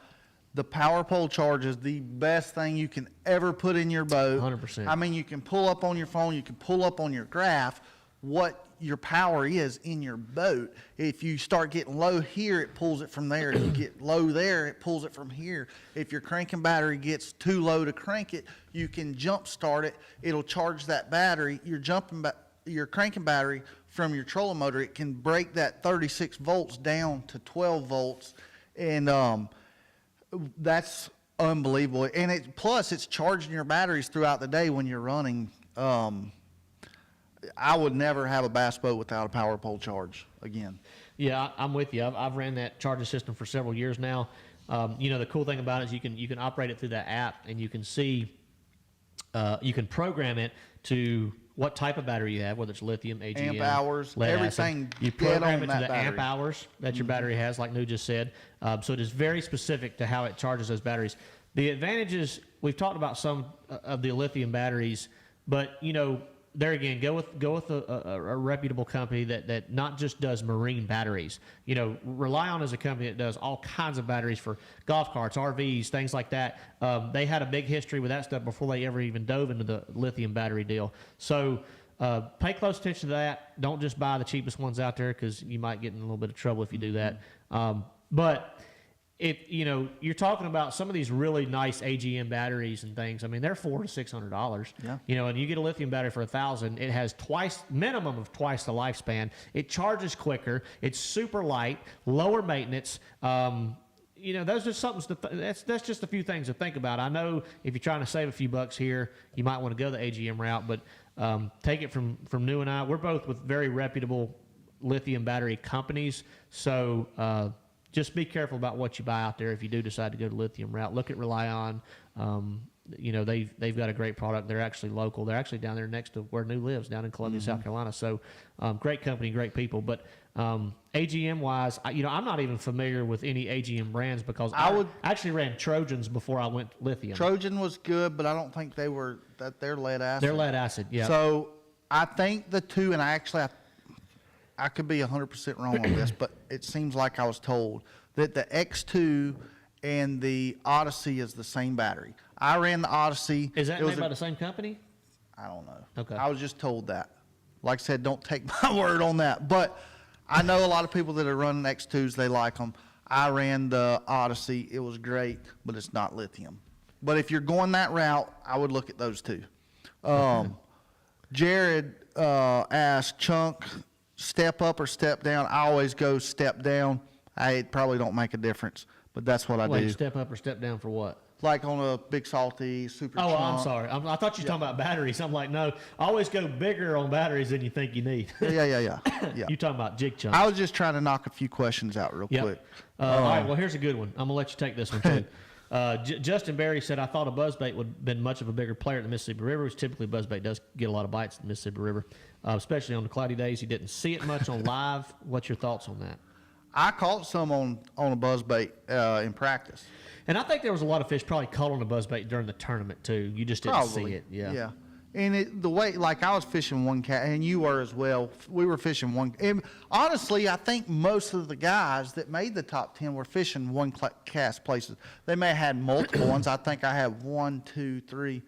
S1: the power pole charge is the best thing you can ever put in your boat.
S2: 100%.
S1: I mean, you can pull up on your phone, you can pull up on your graph what your power is in your boat. If you start getting low here, it pulls it from there. If you get low there, it pulls it from here. If your cranking battery gets too low to crank it, you can jump start it. It'll charge that battery. Your cranking battery from your trolling motor, it can break that 36 volts down to 12 volts. And that's unbelievable. And plus it's charging your batteries throughout the day when you're running. I would never have a bass boat without a power pole charge again.
S2: Yeah, I'm with you. I've ran that charging system for several years now. You know, the cool thing about it is you can operate it through that app, and you can see, you can program it to what type of battery you have, whether it's lithium, AGM,
S1: amp hours,
S2: lead
S1: everything.
S2: acid. You program it to
S1: that
S2: the
S1: battery.
S2: amp hours that your battery has, like New just said. So it is very specific to how it charges those batteries. The advantages, we've talked about some of the lithium batteries. But there again, go with a reputable company that not just does marine batteries. Rely on is a company that does all kinds of batteries for golf carts, RVs, things like that. They had a big history with that stuff before they ever even dove into the lithium battery deal. So pay close attention to that. Don't just buy the cheapest ones out there, because you might get in a little bit of trouble if you do that. But if you're talking about some of these really nice AGM batteries and things, I mean, they're $400 to $600.
S1: Yeah.
S2: And you get a lithium battery for $1,000. It has minimum of twice the lifespan. It charges quicker. It's super light, lower maintenance. Those are something that's just a few things to think about. I know if you're trying to save a few bucks here, you might want to go the AGM route, but take it from New and I. We're both with very reputable lithium battery companies, so just be careful about what you buy out there if you do decide to go the lithium route. Look at Rely On. They've got a great product. They're actually local. They're actually down there next to where New lives, down in Columbia, South Carolina. So great company, great people. But AGM wise, I'm not even familiar with any AGM brands, because I actually ran Trojans before I went lithium.
S1: Trojan was good, but I don't think they're lead acid.
S2: They're lead acid, yeah.
S1: So I think the two, and I could be 100% wrong on this, but it seems like I was told that the X2 and the Odyssey is the same battery. I ran the Odyssey.
S2: Is that made by the same company?
S1: I don't know.
S2: Okay.
S1: I was just told that. Like I said, don't take my word on that. But I know a lot of people that are running X2s, they like them. I ran the Odyssey. It was great, but it's not lithium. But if you're going that route, I would look at those two. Jared asked, Chunk, step up or step down? I always go step down. It probably don't make a difference, but that's what I do.
S2: Step up or step down for what?
S1: Like on a Big Salty, Super
S2: Oh,
S1: Chunk.
S2: I'm sorry. I thought you were talking about batteries. I'm like, no, always go bigger on batteries than you think you need.
S1: Yeah.
S2: You're talking about jig chunks.
S1: I was just trying to knock a few questions out real quick.
S2: All right, well, here's a good one. I'm going to let you take this one, too. Justin Berry said, I thought a Buzzbait would have been much of a bigger player at the Mississippi River, which typically Buzzbait does get a lot of bites in the Mississippi River, especially on the cloudy days. You didn't see it much on live. What's your thoughts on that?
S1: I caught some on a Buzzbait in practice.
S2: And I think there was a lot of fish probably caught on a Buzzbait during the tournament, too. You just didn't see it. Yeah.
S1: And the way, like I was fishing one cast, and you were as well. We were fishing one. And honestly, I think most of the guys that made the top 10 were fishing one cast places. They may have had multiple ones. I think I had 1, 2, 3.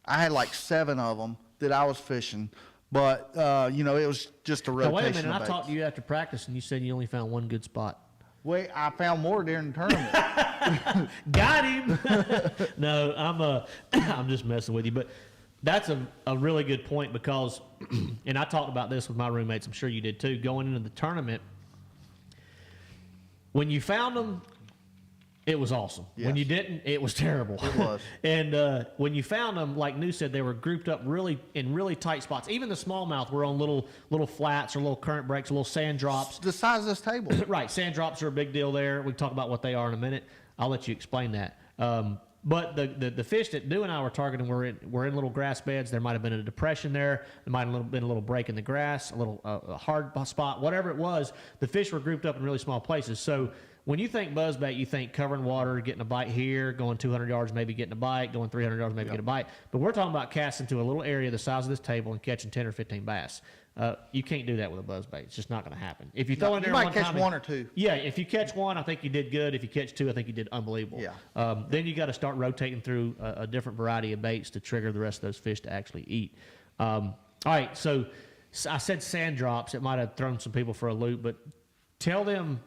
S1: I had like 7 of them that I was fishing. But, it was just a rotation.
S2: Now, wait a minute.
S1: of
S2: I talked to you after practice, and you said you only found one good spot.
S1: Wait, I found more during the tournament.
S2: Got him. No, I'm just messing with you. But that's a really good point, because, and I talked about this with my roommates, I'm sure you did too, going into the tournament, when you found them, it was awesome.
S1: Yes.
S2: When you didn't, it was terrible.
S1: It was.
S2: And when you found them, like New said, they were grouped up in really tight spots. Even the smallmouth were on little flats or little current breaks, little sand drops.
S1: The size of this table.
S2: Right, sand drops are a big deal there. We can talk about what they are in a minute. I'll let you explain that. But the fish that New and I were targeting were in little grass beds. There might have been a depression there. There might have been a little break in the grass, a little a hard spot, whatever it was. The fish were grouped up in really small places. So when you think buzzbait, you think covering water, getting a bite here, going 200 yards, maybe getting a bite, going 300 yards, maybe get a bite. But we're talking about casting to a little area the size of this table and catching 10 or 15 bass. You can't do that with a buzzbait. It's just not going to happen. If you throw in there,
S1: you might catch one or two.
S2: Yeah, if you catch one, I think you did good. If you catch two, I think you did unbelievable.
S1: Yeah.
S2: Then you got to start rotating through a different variety of baits to trigger the rest of those fish to actually eat. All right, so I said sand drops. It might have thrown some people for a loop, but tell them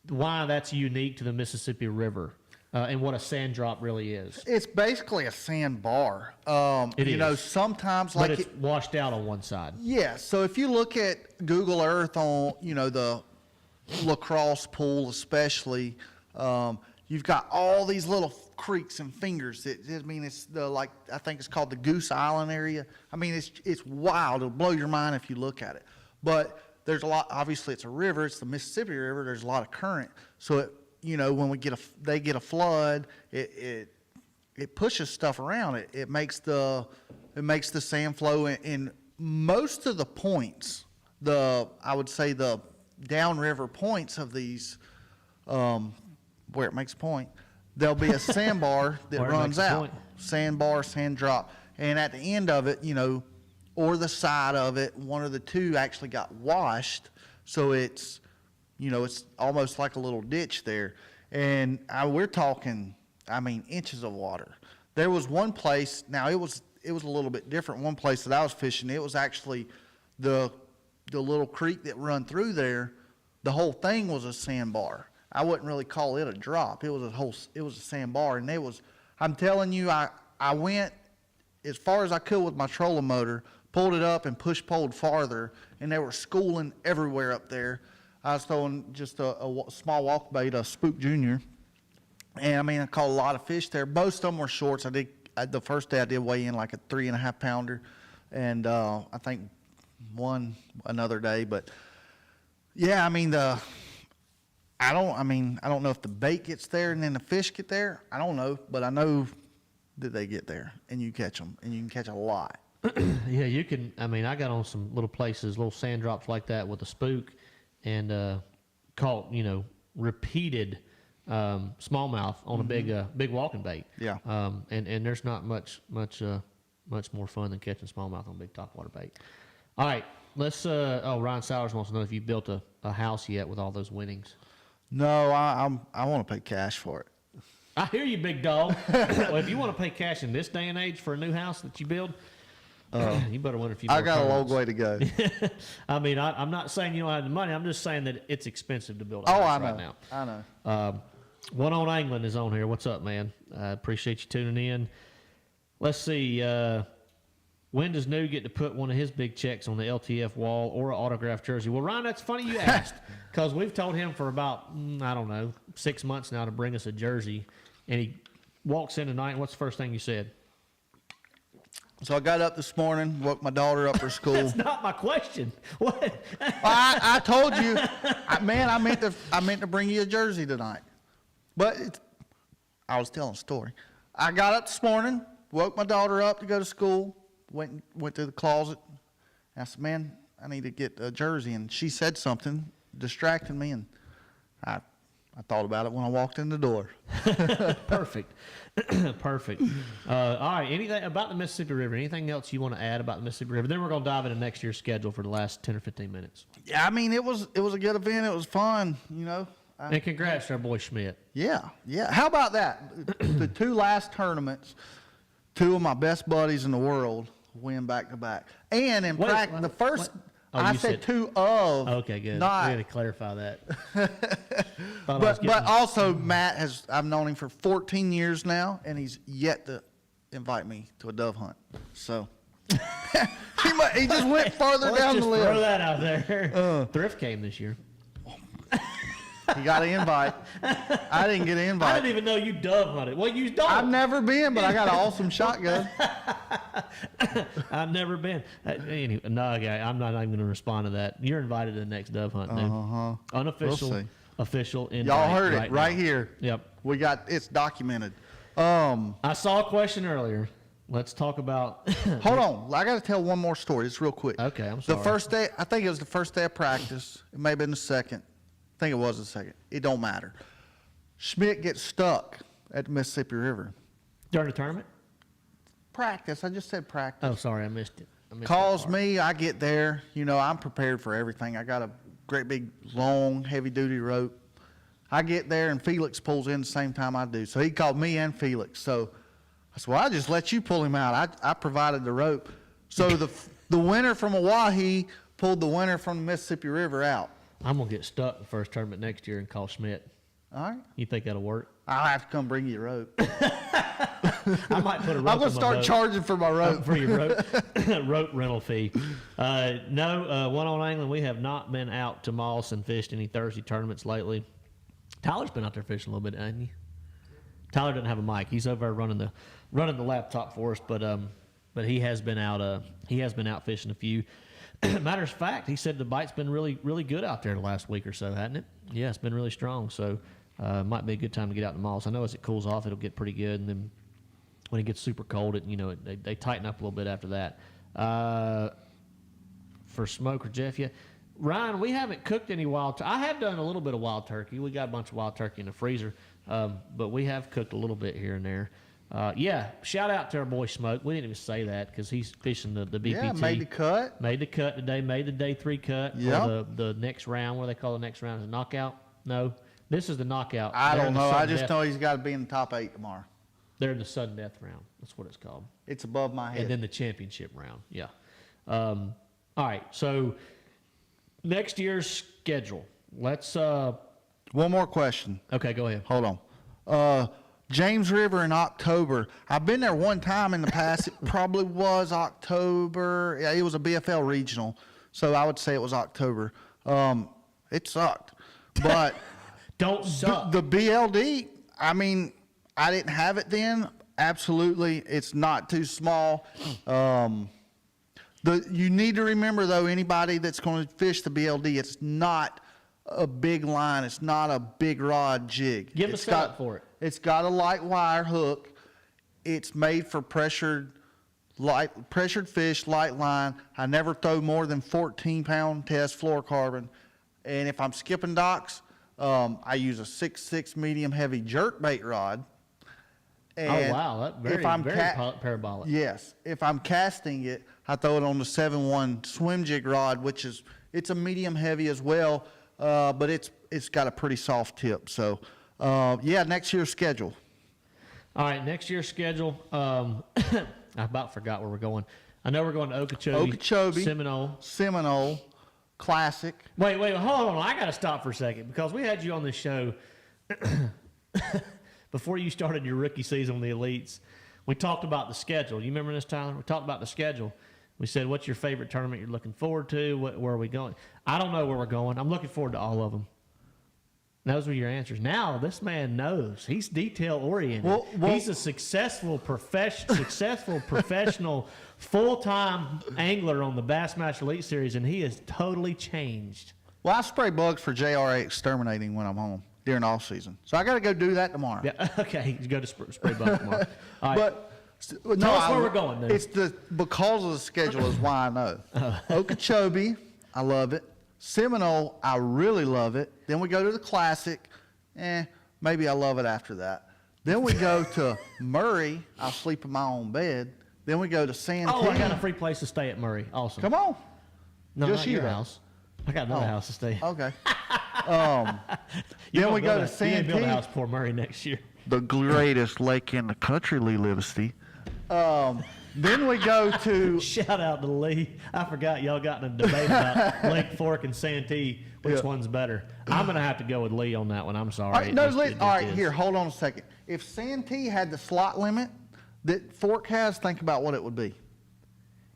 S2: why that's unique to the Mississippi River. And what a sand drop really is.
S1: It's basically a sandbar.
S2: It is.
S1: Sometimes
S2: but it's washed out on one side.
S1: Yeah. So if you look at Google Earth on, the lacrosse pool especially, you've got all these little creeks and fingers. It's I think it's called the Goose Island area. I mean, it's wild. It'll blow your mind if you look at it. But there's a lot. Obviously, it's a river. It's the Mississippi River. There's a lot of current. So when they get a flood, it pushes stuff around. It makes the sand flow in most of the points. I would say the downriver points of these, where it makes a point, there'll be a sandbar that runs out. Sandbar, sand drop. and at the end of it, or the side of it, one of the two actually got washed, so it's almost like a little ditch there. And we're talking, inches of water. There was one place, now it was a little bit different. One place that I was fishing, it was actually the little creek that run through there. The whole thing was a sandbar. I wouldn't really call it a drop. It was a sandbar, and I'm telling you, I went as far as I could with my trolling motor, pulled it up and pulled farther, and they were schooling everywhere up there. I was throwing just a small walk bait, a Spook Junior, and I caught a lot of fish there. Most of them were shorts. The first day I did weigh in like a 3.5 pounder, and I think one another day. But yeah, I don't know if the bait gets there and then the fish get there. I don't know, but I know that they get there and you catch them, and you can catch a lot.
S2: Yeah, you can. I got on some little places, little sand drops like that with a spook, and caught repeated smallmouth on a big walking bait.
S1: Yeah.
S2: And there's not much more fun than catching smallmouth on big topwater bait. All right, let's. Ryan Sowers wants to know if you built a house yet with all those winnings.
S1: No, I want to pay cash for it.
S2: I hear you, big dog. Well, if you want to pay cash in this day and age for a new house that you build, you better win a few more
S1: I got
S2: tournaments.
S1: a long way to go.
S2: I'm not saying you don't have the money. I'm just saying that it's expensive to build a house right now.
S1: I know.
S2: One on England is on here. What's up, man? I appreciate you tuning in. Let's see. When does New get to put one of his big checks on the LTF wall or an autographed jersey? Well, Ryan, that's funny you asked, because we've told him for about, 6 months now to bring us a jersey. And he walks in tonight, and what's the first thing you said?
S1: So I got up this morning, woke my daughter up for school.
S2: That's not my question. What?
S1: I told you, I meant to bring you a jersey tonight. But I was telling a story. I got up this morning, woke my daughter up to go to school, went to the closet. I said, man, I need to get a jersey. And she said something, distracted me, and I thought about it when I walked in the door.
S2: Perfect. Perfect. All right, anything about the Mississippi River? Anything else you want to add about the Mississippi River? Then we're going to dive into next year's schedule for the last 10 or 15 minutes.
S1: Yeah, it was a good event. It was fun,
S2: And congrats to our boy Schmidt.
S1: Yeah. How about that? The two last tournaments, two of my best buddies in the world win back to back. And in practice, the first, I said two of.
S2: Okay, good.
S1: Not,
S2: we got to clarify that.
S1: but also Matt I've known him for 14 years now, and he's yet to invite me to a dove hunt. So he just went farther down the list.
S2: Throw that out there. Thrift came this year.
S1: He got an invite. I didn't get an invite.
S2: I didn't even know you dove hunted. Well, you don't.
S1: I've never been, but I got an awesome shotgun.
S2: I've never been. Anyway, no, okay, I'm not even going to respond to that. You're invited to the next dove hunt, dude. Unofficial,
S1: We'll see.
S2: Official invite.
S1: Y'all heard it right
S2: now.
S1: here.
S2: Yep.
S1: It's documented.
S2: I saw a question earlier. Let's talk about.
S1: Hold on. I got to tell one more story. It's real quick.
S2: Okay, I'm sorry.
S1: The first day, I think it was the first day of practice. It may have been the second. I think it was the second. It don't matter. Schmidt gets stuck at the Mississippi River.
S2: During the tournament?
S1: Practice. I just said practice.
S2: Oh, sorry, I missed it.
S1: Calls me. I get there. I'm prepared for everything. I got a great big, long, heavy-duty rope. I get there, and Felix pulls in the same time I do. So he called me and Felix. So I said, well, I just let you pull him out. I provided the rope. So the winner from Oahe pulled the winner from the Mississippi River out.
S2: I'm going to get stuck in the first tournament next year and call Schmidt.
S1: All right.
S2: You think that'll work?
S1: I'll have to come bring you a rope.
S2: I might put a rope
S1: I'm going to start charging for my rope.
S2: For your rope rental fee. No, one on England, we have not been out to Moss and fished any Thursday tournaments lately. Tyler's been out there fishing a little bit, hasn't he? Tyler doesn't have a mic. He's over there running the laptop for us, but he has been out. He has been out fishing a few. Matters of fact, he said the bite's been really, really good out there the last week or so, hasn't it? Yeah, it's been really strong. So might be a good time to get out in the Moss. I know as it cools off, it'll get pretty good, and then when it gets super cold, they tighten up a little bit after that. For Smoke or Jeff, yeah. Ryan, we haven't cooked any wild turkey. I have done a little bit of wild turkey. We got a bunch of wild turkey in the freezer, but we have cooked a little bit here and there. Yeah, shout out to our boy Smoke. We didn't even say that because he's fishing the BPT.
S1: Yeah, made the cut.
S2: Made the cut today. Made the day 3 cut.
S1: Yep.
S2: Or the next round. What do they call the next round? Is it knockout? No, this is the knockout.
S1: I
S2: They're
S1: don't
S2: in the
S1: know. I
S2: sudden
S1: just
S2: death-
S1: know he's got to be in the top 8 tomorrow.
S2: They're in the sudden death round. That's what it's called.
S1: It's above my head.
S2: And then the championship round. Yeah. All right. So next year's schedule. Let's.
S1: One more question.
S2: Okay, go ahead.
S1: Hold on. James River in October. I've been there one time in the past. It probably was October. Yeah, it was a BFL regional, so I would say it was October. It sucked, but
S2: Don't suck.
S1: the BLD. I mean, I didn't have it then. Absolutely, it's not too small. You need to remember though, anybody that's going to fish the BLD, it's not a big line. It's not a big rod jig.
S2: Give a
S1: It's
S2: setup for it.
S1: It's got a light wire hook. It's made for pressured fish, light line. I never throw more than 14-pound test fluorocarbon. And if I'm skipping docks, I use a 6.6 medium heavy jerkbait rod. And
S2: Oh wow, that's very parabolic.
S1: Yes. If I'm casting it, I throw it on the 7.1 swim jig rod, which is it's a medium heavy as well, but it's got a pretty soft tip. So yeah, next year's schedule.
S2: All right, next year's schedule. I about forgot where we're going. I know we're going to Okeechobee,
S1: Seminole, Classic.
S2: Wait, hold on. I got to stop for a second because we had you on this show before you started your rookie season with the Elites. We talked about the schedule. You remember this, Tyler? We talked about the schedule. We said, what's your favorite tournament you're looking forward to? Where are we going? I don't know where we're going. I'm looking forward to all of them. Those were your answers. Now this man knows. He's detail oriented.
S1: Well,
S2: he's a successful professional, full-time angler on the Bassmaster Elite Series, and he has totally changed.
S1: Well, I spray bugs for JRA Exterminating when I'm home during off season, so I got to go do that tomorrow.
S2: Yeah. Okay. You go to spray bug tomorrow. All right.
S1: But
S2: Tell us where we're going, then.
S1: It's because of the schedule is why I know. Okeechobee, I love it. Seminole, I really love it. Then we go to the Classic. Maybe I love it after that. Then we go to Murray. I'll sleep in my own bed. Then we go to Santee.
S2: Oh, I got a free place to stay at Murray. Awesome.
S1: Come on.
S2: No,
S1: Just
S2: not
S1: you
S2: your
S1: then.
S2: house. I got another house to stay.
S1: Okay.
S2: You
S1: Then
S2: gonna
S1: we
S2: build
S1: go to
S2: you gonna build a
S1: Santee.
S2: house for Murray next year.
S1: The greatest lake in the country, Lee Livingston. Then we go to
S2: Shout out to Lee. I forgot y'all got in a debate about Lake Fork and Santee. Which one's better? I'm going to have to go with Lee on that one. I'm sorry.
S1: All right,
S2: It just
S1: all right,
S2: is.
S1: here, hold on a second. If Santee had the slot limit that Fork has, think about what it would be.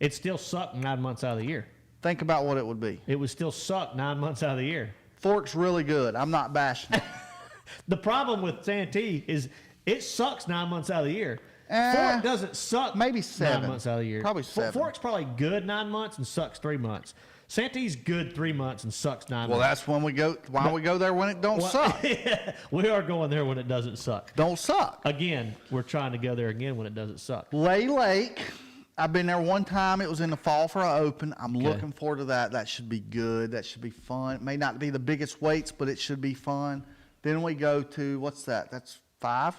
S2: It still sucked 9 months out of the year.
S1: Think about what it would be.
S2: It would still suck 9 months out of the year.
S1: Fork's really good. I'm not bashing it.
S2: The problem with Santee is it sucks 9 months out of the year.
S1: Eh,
S2: Fork doesn't suck
S1: maybe 7.
S2: 9 months out of the year.
S1: Probably 7.
S2: Fork's probably good 9 months and sucks 3 months. Santee's good 3 months and sucks 9
S1: Well,
S2: months.
S1: that's when we go. Why we go there when it don't suck?
S2: We are going there when it doesn't suck.
S1: Don't suck.
S2: Again, we're trying to go there again when it doesn't suck.
S1: Lay Lake. I've been there one time. It was in the fall for an open. I'm looking forward to that. That should be good. That should be fun. It may not be the biggest weights, but it should be fun. Then we go to, what's that? That's 5.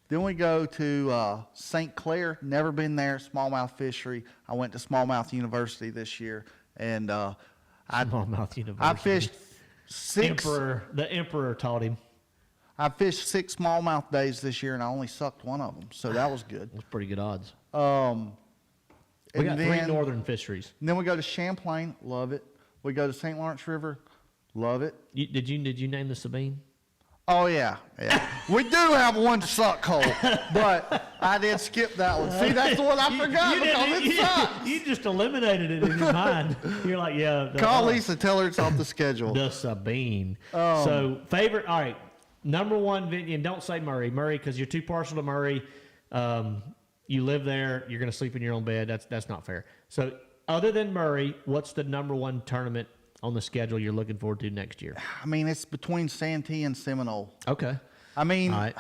S1: Then we go to St. Clair. Never been there. Smallmouth fishery. I went to Smallmouth University this year, and
S2: Smallmouth University.
S1: I fished 6.
S2: The Emperor taught him.
S1: I fished 6 smallmouth days this year, and I only sucked one of them, so that was good.
S2: That's pretty good odds.
S1: We
S2: We got 3 northern fisheries.
S1: And then we go to Champlain, love it. We go to St. Lawrence River, love it.
S2: Did you name the Sabine?
S1: Oh yeah. We do have one suck hole, but I did skip that one. See, that's the one I forgot because it sucks.
S2: You just eliminated it in your mind. You're like, yeah.
S1: Call Lisa, tell her it's off the schedule.
S2: The Sabine. So favorite. All right, number one venue. And don't say Murray, because you're too partial to Murray. You live there. You're going to sleep in your own bed. That's not fair. So other than Murray, what's the number one tournament on the schedule you're looking forward to next year?
S1: I mean, it's between Santee and Seminole.
S2: Okay.
S1: I mean,
S2: All right.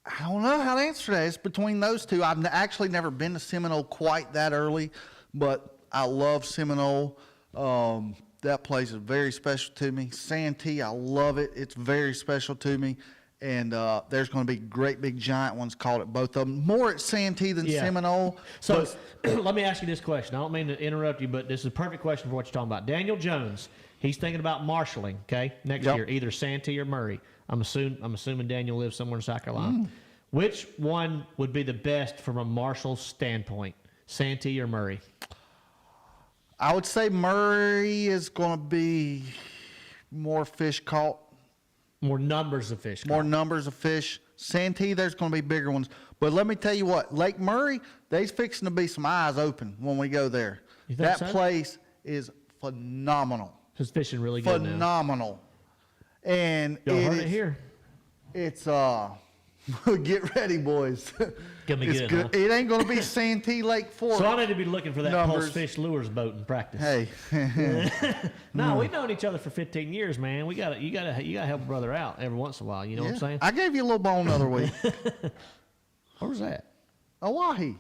S1: I don't know how to answer that. It's between those two. I've actually never been to Seminole quite that early, but I love Seminole. That place is very special to me. Santee, I love it. It's very special to me. And there's going to be great big giant ones caught at both of them. More at Santee than
S2: Yeah.
S1: Seminole.
S2: So let me ask you this question. I don't mean to interrupt you, but this is a perfect question for what you're talking about. Daniel Jones, he's thinking about marshaling, okay, next
S1: Yep.
S2: year, either Santee or Murray. I'm assuming Daniel lives somewhere in South Carolina. Which one would be the best from a marshal standpoint, Santee or Murray?
S1: I would say Murray is going to be more fish caught.
S2: More numbers of fish.
S1: More
S2: caught.
S1: numbers of fish. Santee, there's going to be bigger ones. But let me tell you what, Lake Murray, there's fixing to be some eyes open when we go there.
S2: You think
S1: That
S2: so?
S1: place is phenomenal.
S2: His fishing really good now.
S1: Phenomenal. And
S2: Y'all heard it here.
S1: It's get ready, boys.
S2: Gonna be
S1: It's
S2: good,
S1: good.
S2: huh?
S1: It ain't going to be Santee Lake Fork.
S2: So I need to be looking for that
S1: Numbers.
S2: Pulse Fish Lures boat in practice.
S1: Hey,
S2: No, we've known each other for 15 years, man. You gotta help a brother out every once in a while. You know what I'm saying?
S1: I gave you a little bone the other week.
S2: Where was that?
S1: Oahe.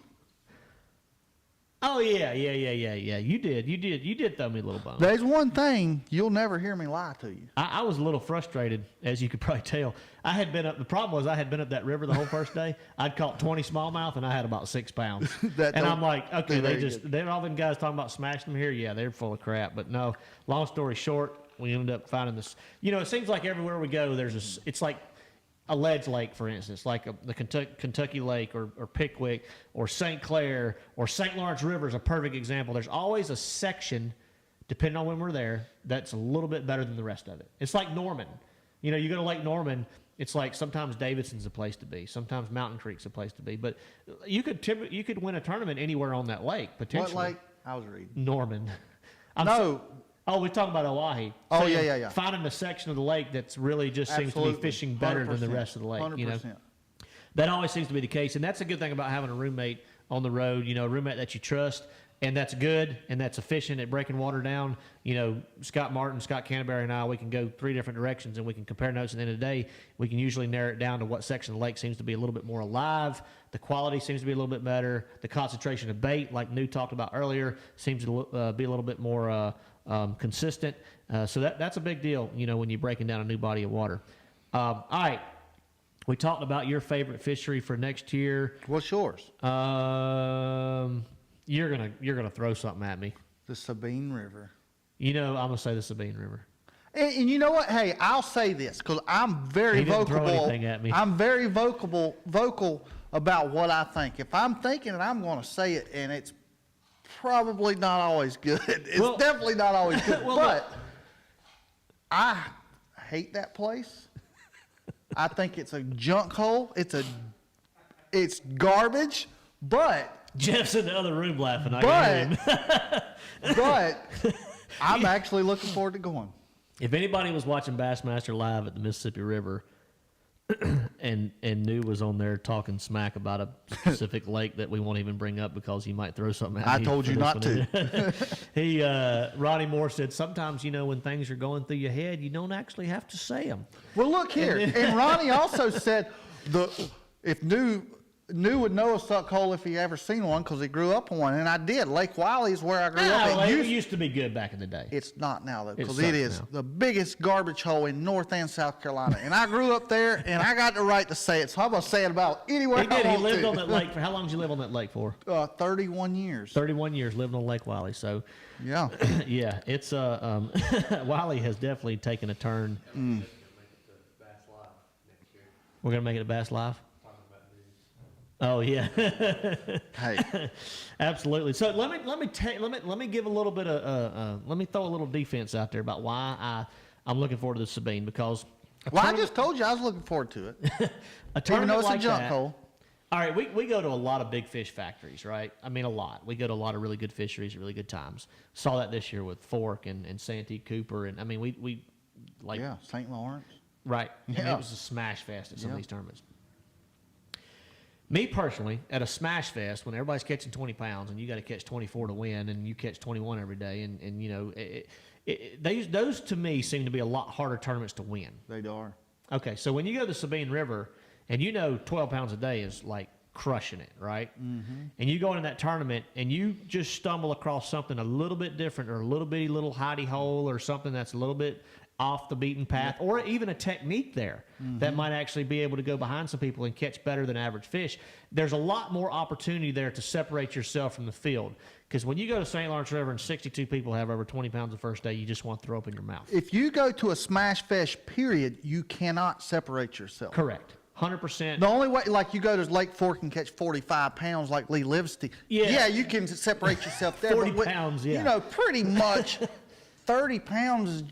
S2: Oh yeah. You did throw me a little bone.
S1: There's one thing you'll never hear me lie to you.
S2: I was a little frustrated, as you could probably tell. I had been up. The problem was I had been up that river the whole first day. I'd caught 20 smallmouth and I had about 6 pounds.
S1: That
S2: And
S1: don't
S2: I'm like, okay,
S1: do very
S2: they're all them guys talking about smashing them here. Yeah, they're full of crap. But no, long story short, we ended up finding this. You know, it seems like everywhere we go, it's like a ledge lake, for instance, like the Kentucky Lake or Pickwick or St. Clair or St. Lawrence River is a perfect example. There's always a section, depending on when we're there, that's a little bit better than the rest of it. It's like Norman. You know, you go to Lake Norman, it's like sometimes Davidson's a place to be, sometimes Mountain Creek's a place to be, but you could win a tournament anywhere on that lake potentially.
S1: What lake? I was reading.
S2: Norman. We're talking about Oahe.
S1: Oh,
S2: Saying
S1: yeah.
S2: Finding a section of the lake that's really just seems to be
S1: Absolutely.
S2: fishing better than the
S1: 100%.
S2: rest of the lake.
S1: 100%.
S2: You know, that always seems to be the case, and that's a good thing about having a roommate on the road. You know, a roommate that you trust, and that's good, and that's efficient at breaking water down. You know, Scott Martin, Scott Canterbury, and I, we can go 3 different directions, and we can compare notes. At the end of the day, we can usually narrow it down to what section of the lake seems to be a little bit more alive. The quality seems to be a little bit better. The concentration of bait, like New talked about earlier, seems to be a little bit more consistent. So that's a big deal, you know, when you're breaking down a new body of water. All right. We talked about your favorite fishery for next year.
S1: What's yours?
S2: You're gonna throw something at me.
S1: The Sabine River.
S2: You know, I'm gonna say the Sabine River.
S1: And you know what? Hey, I'll say this because I'm very
S2: He didn't throw
S1: vocal.
S2: anything at me.
S1: I'm very vocal about what I think. If I'm thinking it, I'm going to say it, and it's probably not always good. It's definitely not always good. But I hate that place. I think it's a junk hole. It's garbage. But
S2: Jeff's in the other room laughing.
S1: but I'm actually looking forward to going.
S2: If anybody was watching Bassmaster live at the Mississippi River, and New was on there talking smack about a specific lake that we won't even bring up because he might throw something at me.
S1: I told you not
S2: to. Ronnie Moore said, sometimes, you know, when things are going through your head, you don't actually have to say them.
S1: Well, look here. And Ronnie also said if New would know a suck hole if he ever seen one because he grew up on one. And I did. Lake Wiley is where I grew up.
S2: It used to be good back in the day.
S1: It's not now, though, because
S2: sucks
S1: it is
S2: now.
S1: the biggest garbage hole in North and South Carolina. And I grew up there, and I got the right to say it. So I'm going to say it about anywhere
S2: He did.
S1: I
S2: He
S1: want
S2: lived
S1: to.
S2: on that lake for, how long did you live on that lake for?
S1: 31 years.
S2: 31 years living on Lake Wiley. So,
S1: Yeah.
S2: yeah, it's Wiley has definitely taken a turn. We're gonna make it a Bass Live. Oh yeah.
S1: Hey.
S2: Absolutely. So let me give a little bit of let me throw a little defense out there about why I'm looking forward to the Sabine, because
S1: Well, I just told you I was looking forward to it.
S2: a
S1: Even
S2: tournament
S1: though it's
S2: like
S1: a junk
S2: that.
S1: hole.
S2: All right, we go to a lot of big fish factories, right? I mean, a lot. We go to a lot of really good fisheries at really good times. Saw that this year with Fork and Santee Cooper, and I mean, we like
S1: Yeah, St. Lawrence.
S2: right. And
S1: Yeah.
S2: it was a smash fest at some of these tournaments. Me personally, at a smash fest, when everybody's catching 20 pounds and you got to catch 24 to win, and you catch 21 every day, and you know, those to me seem to be a lot harder tournaments to win.
S1: They are.
S2: Okay, so when you go to the Sabine River, and you know 12 pounds a day is like crushing it, right? Mm-hmm. And you go into that tournament, and you just stumble across something a little bit different, or a little bitty little hidey hole, or something that's a little bit off the beaten path, or even a technique there that might actually be able to go behind some people and catch better than average fish. There's a lot more opportunity there to separate yourself from the field. Because when you go to St. Lawrence River and 62 people have over 20 pounds the first day, you just want to throw up in your mouth.
S1: If you go to a smash fish, period, you cannot separate yourself.
S2: Correct. 100%.
S1: The only way, like you go to Lake Fork and catch 45 pounds like Lee Livesty,
S2: Yeah.
S1: you can separate yourself there.
S2: 40
S1: but
S2: pounds, yeah.
S1: You know, pretty much 30 pounds is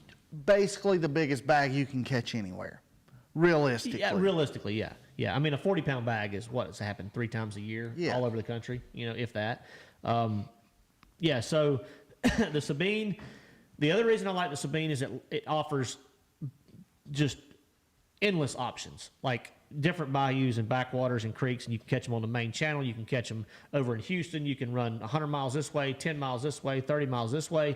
S1: basically the biggest bag you can catch anywhere, realistically.
S2: Yeah, realistically, yeah. Yeah, I mean, a 40-pound bag is what has happened 3 times a year all over the country, if that. Yeah, so the Sabine, the other reason I like the Sabine is that it offers just endless options, like different bayous and backwaters and creeks, and you can catch them on the main channel. You can catch them over in Houston. You can run 100 miles this way, 10 miles this way, 30 miles this way.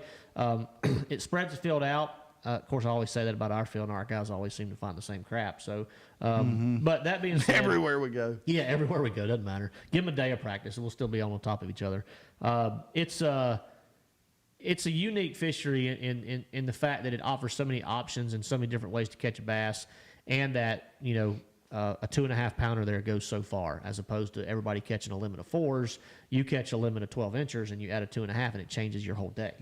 S2: It spreads the field out. Of course, I always say that about our field, and our guys always seem to find the same crap. So, but that being said,
S1: Everywhere we go.
S2: yeah, everywhere we go, doesn't matter. Give them a day of practice, and we'll still be on top of each other. It's a unique fishery in the fact that it offers so many options and so many different ways to catch a bass, and that a 2.5 pounder there goes so far, as opposed to everybody catching a limit of 4s. You catch a limit of 12 inchers and you add a 2.5, and it changes your whole day.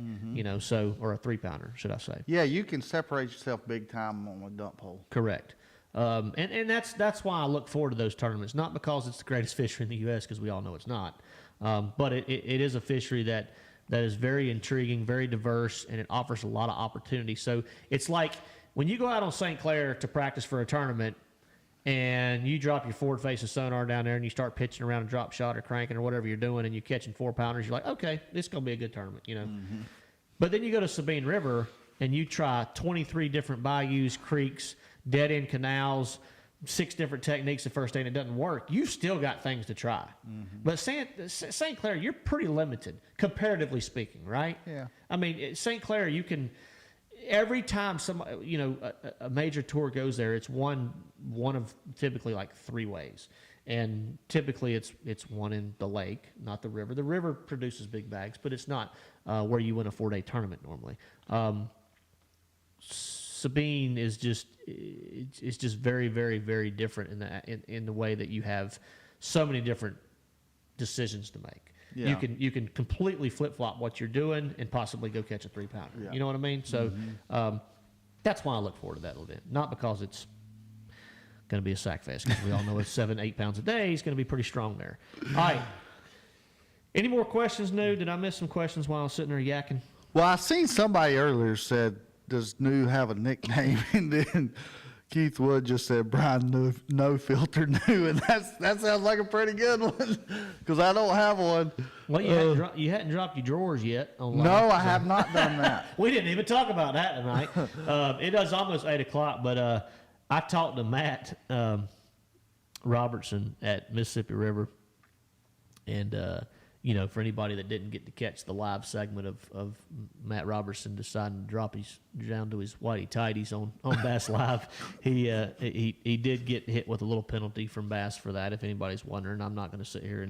S2: Or a 3 pounder, should I say?
S1: Yeah, you can separate yourself big time on a dump hole.
S2: Correct. And that's why I look forward to those tournaments. Not because it's the greatest fishery in the U.S., because we all know it's not. But it is a fishery that is very intriguing, very diverse, and it offers a lot of opportunity. So it's like when you go out on St. Clair to practice for a tournament, and you drop your forward face of sonar down there and you start pitching around a drop shot or cranking or whatever you're doing, and you're catching 4 pounders, you're like, okay, this is going to be a good tournament, But then you go to Sabine River and you try 23 different bayous, creeks, dead end canals, 6 different techniques the first day, and it doesn't work. You've still got things to try. But St. Clair, you're pretty limited, comparatively speaking, right?
S1: Yeah.
S2: I mean, St. Clair, you can... Every time a major tour goes there, it's one of typically like 3 ways, and typically it's one in the lake, not the river. The river produces big bags, but it's not where you win a 4-day tournament normally. Sabine is just very, very, very different in the way that you have so many different decisions to make.
S1: Yeah.
S2: You can completely flip-flop what you're doing and possibly go catch a 3 pounder.
S1: Yeah.
S2: You know what I mean? So that's why I look forward to that event. Not because it's going to be a sack fest, because we all know it's 7-8 pounds a day. He's going to be pretty strong there. All right. Any more questions, New? Did I miss some questions while I was sitting there yakking?
S1: Well, I seen somebody earlier said, does New have a nickname? And then Keith Wood just said, Brian no filter New, and that sounds like a pretty good one, because I don't have one.
S2: Well, you hadn't dropped your drawers yet. Online,
S1: no, I have not done that.
S2: We didn't even talk about that tonight. It is almost 8 o'clock, but I talked to Matt Robertson at Mississippi River, and for anybody that didn't get to catch the live segment of Matt Robertson deciding to drop down to his whitey tighties on Bass Live, he did get hit with a little penalty from Bass for that. If anybody's wondering, I'm not going to sit here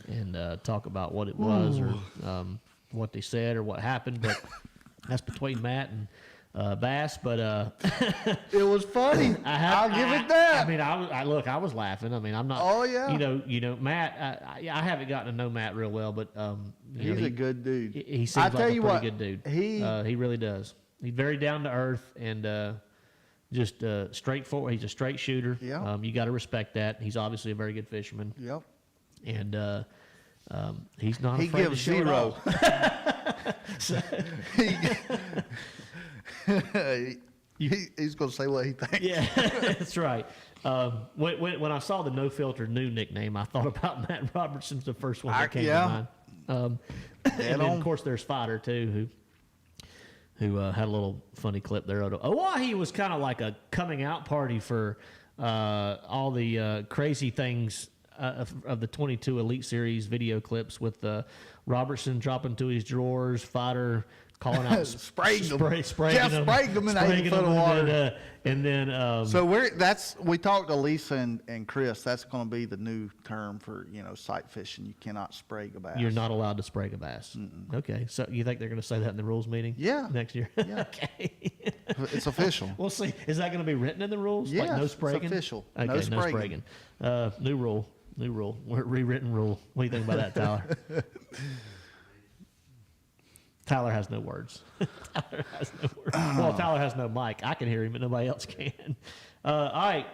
S2: and talk about what it was or what they said or what happened, but that's between Matt and Bass. But
S1: it was funny. I'll give it that.
S2: I mean, I was laughing. I mean, I'm not.
S1: Oh yeah.
S2: Matt. I haven't gotten to know Matt real well, but
S1: he's a good dude.
S2: He seems like a pretty good dude. He really does. He's very down to earth and just straightforward. He's a straight shooter.
S1: Yeah.
S2: You got to respect that. He's obviously a very good fisherman.
S1: Yep.
S2: And he's not
S1: he
S2: afraid
S1: gives
S2: to show
S1: zero. He's going to say what he thinks.
S2: Yeah, that's right. When I saw the No Filter New nickname, I thought about Matt Robertson's the first one that came to mind. And then, of course, there's Fighter, too, who had a little funny clip there. Oahe was kind of like a coming out party for all the crazy things of the 22 Elite Series video clips, with Robertson dropping to his drawers, Fighter calling out,
S1: Spraying them.
S2: spraying
S1: Jeff
S2: them,
S1: sprayed them in
S2: spraying
S1: 80 foot of
S2: them,
S1: water.
S2: and then
S1: So we talked to Lisa and Chris. That's going to be the new term for sight fishing. You cannot spray a bass.
S2: you're not allowed to spray a bass. Okay, so you think they're going to say that in the rules meeting?
S1: Yeah.
S2: Next year.
S1: Yeah.
S2: Okay.
S1: It's official.
S2: We'll see. Is that going to be written in the rules?
S1: Yeah,
S2: Like no
S1: it's
S2: spraying?
S1: official.
S2: Okay,
S1: No
S2: no
S1: spraying.
S2: spraying. New rule. Rewritten rule. What do you think about that, Tyler? Tyler has no words. Tyler has no words. Well, Tyler has no mic. I can hear him, but nobody else can. All right.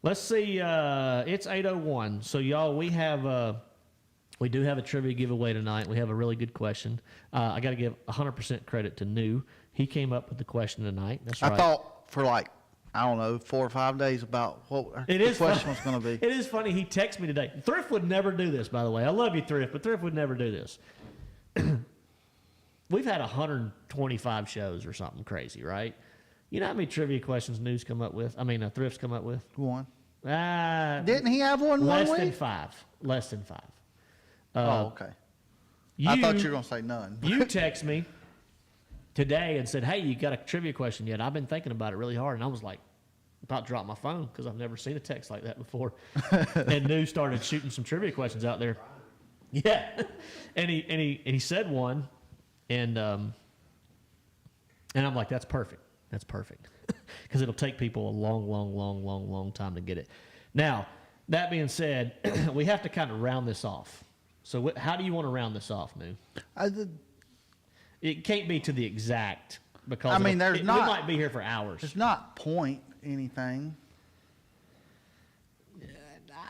S2: Let's see. It's 8:01. So, y'all, we do have a trivia giveaway tonight. We have a really good question. I got to give 100% credit to New. He came up with the question tonight. That's right.
S1: I thought for 4 or 5 days about what the question was going to be.
S2: It is funny. He texted me today. Thrift would never do this, by the way. I love you, Thrift, but Thrift would never do this. We've had 125 shows or something crazy, right? You know how many trivia questions Thrift's come up with?
S1: One.
S2: Didn't
S1: he have one
S2: less
S1: week?
S2: than five. Less than five.
S1: Okay. I thought you were going to say none.
S2: You text me today and said, hey, you got a trivia question yet? I've been thinking about it really hard. And I was like, about to drop my phone because I've never seen a text like that before. And New started shooting some trivia questions out there. Yeah. And he said one. And I'm like, that's perfect. That's perfect. Because it'll take people a long time to get it. Now, that being said, we have to kind of round this off. So how do you want to round this off, New? It can't be to the exact because we might be here for hours.
S1: There's not point anything.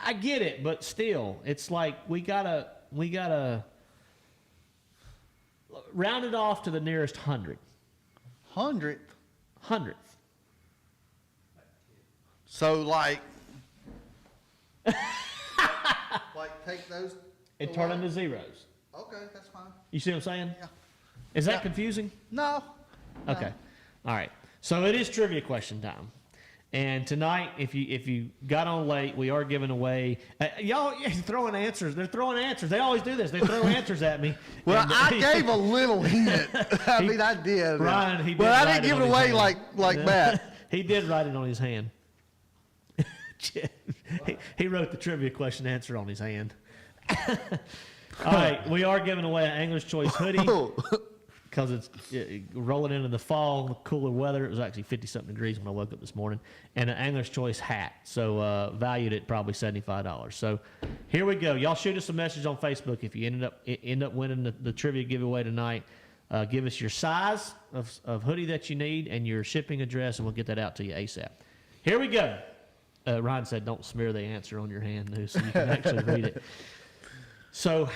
S2: I get it, but still, it's like we gotta round it off to the nearest 100.
S1: 100th?
S2: 100th.
S1: So take those
S2: and turn them to zeros.
S1: Okay, that's fine.
S2: You see what I'm saying?
S1: Yeah.
S2: Is that confusing?
S1: No.
S2: Okay. All right. So it is trivia question time. And tonight, if you got on late, we are giving away. Y'all throwing answers. They're throwing answers. They always do this. They throw answers at me.
S1: Well, I gave a little hint. I did.
S2: Brian, he did.
S1: But I didn't give it away like that.
S2: He did write it on his hand. He wrote the trivia question answer on his hand. All right, we are giving away an Angler's Choice hoodie. Because it's rolling into the fall, cooler weather. It was actually 50-something degrees when I woke up this morning. And an Angler's Choice hat, so valued at probably $75. So here we go. Y'all shoot us a message on Facebook if you end up winning the trivia giveaway tonight. Give us your size of hoodie that you need and your shipping address, and we'll get that out to you ASAP. Here we go. Ryan said don't smear the answer on your hand, so you can actually read it. So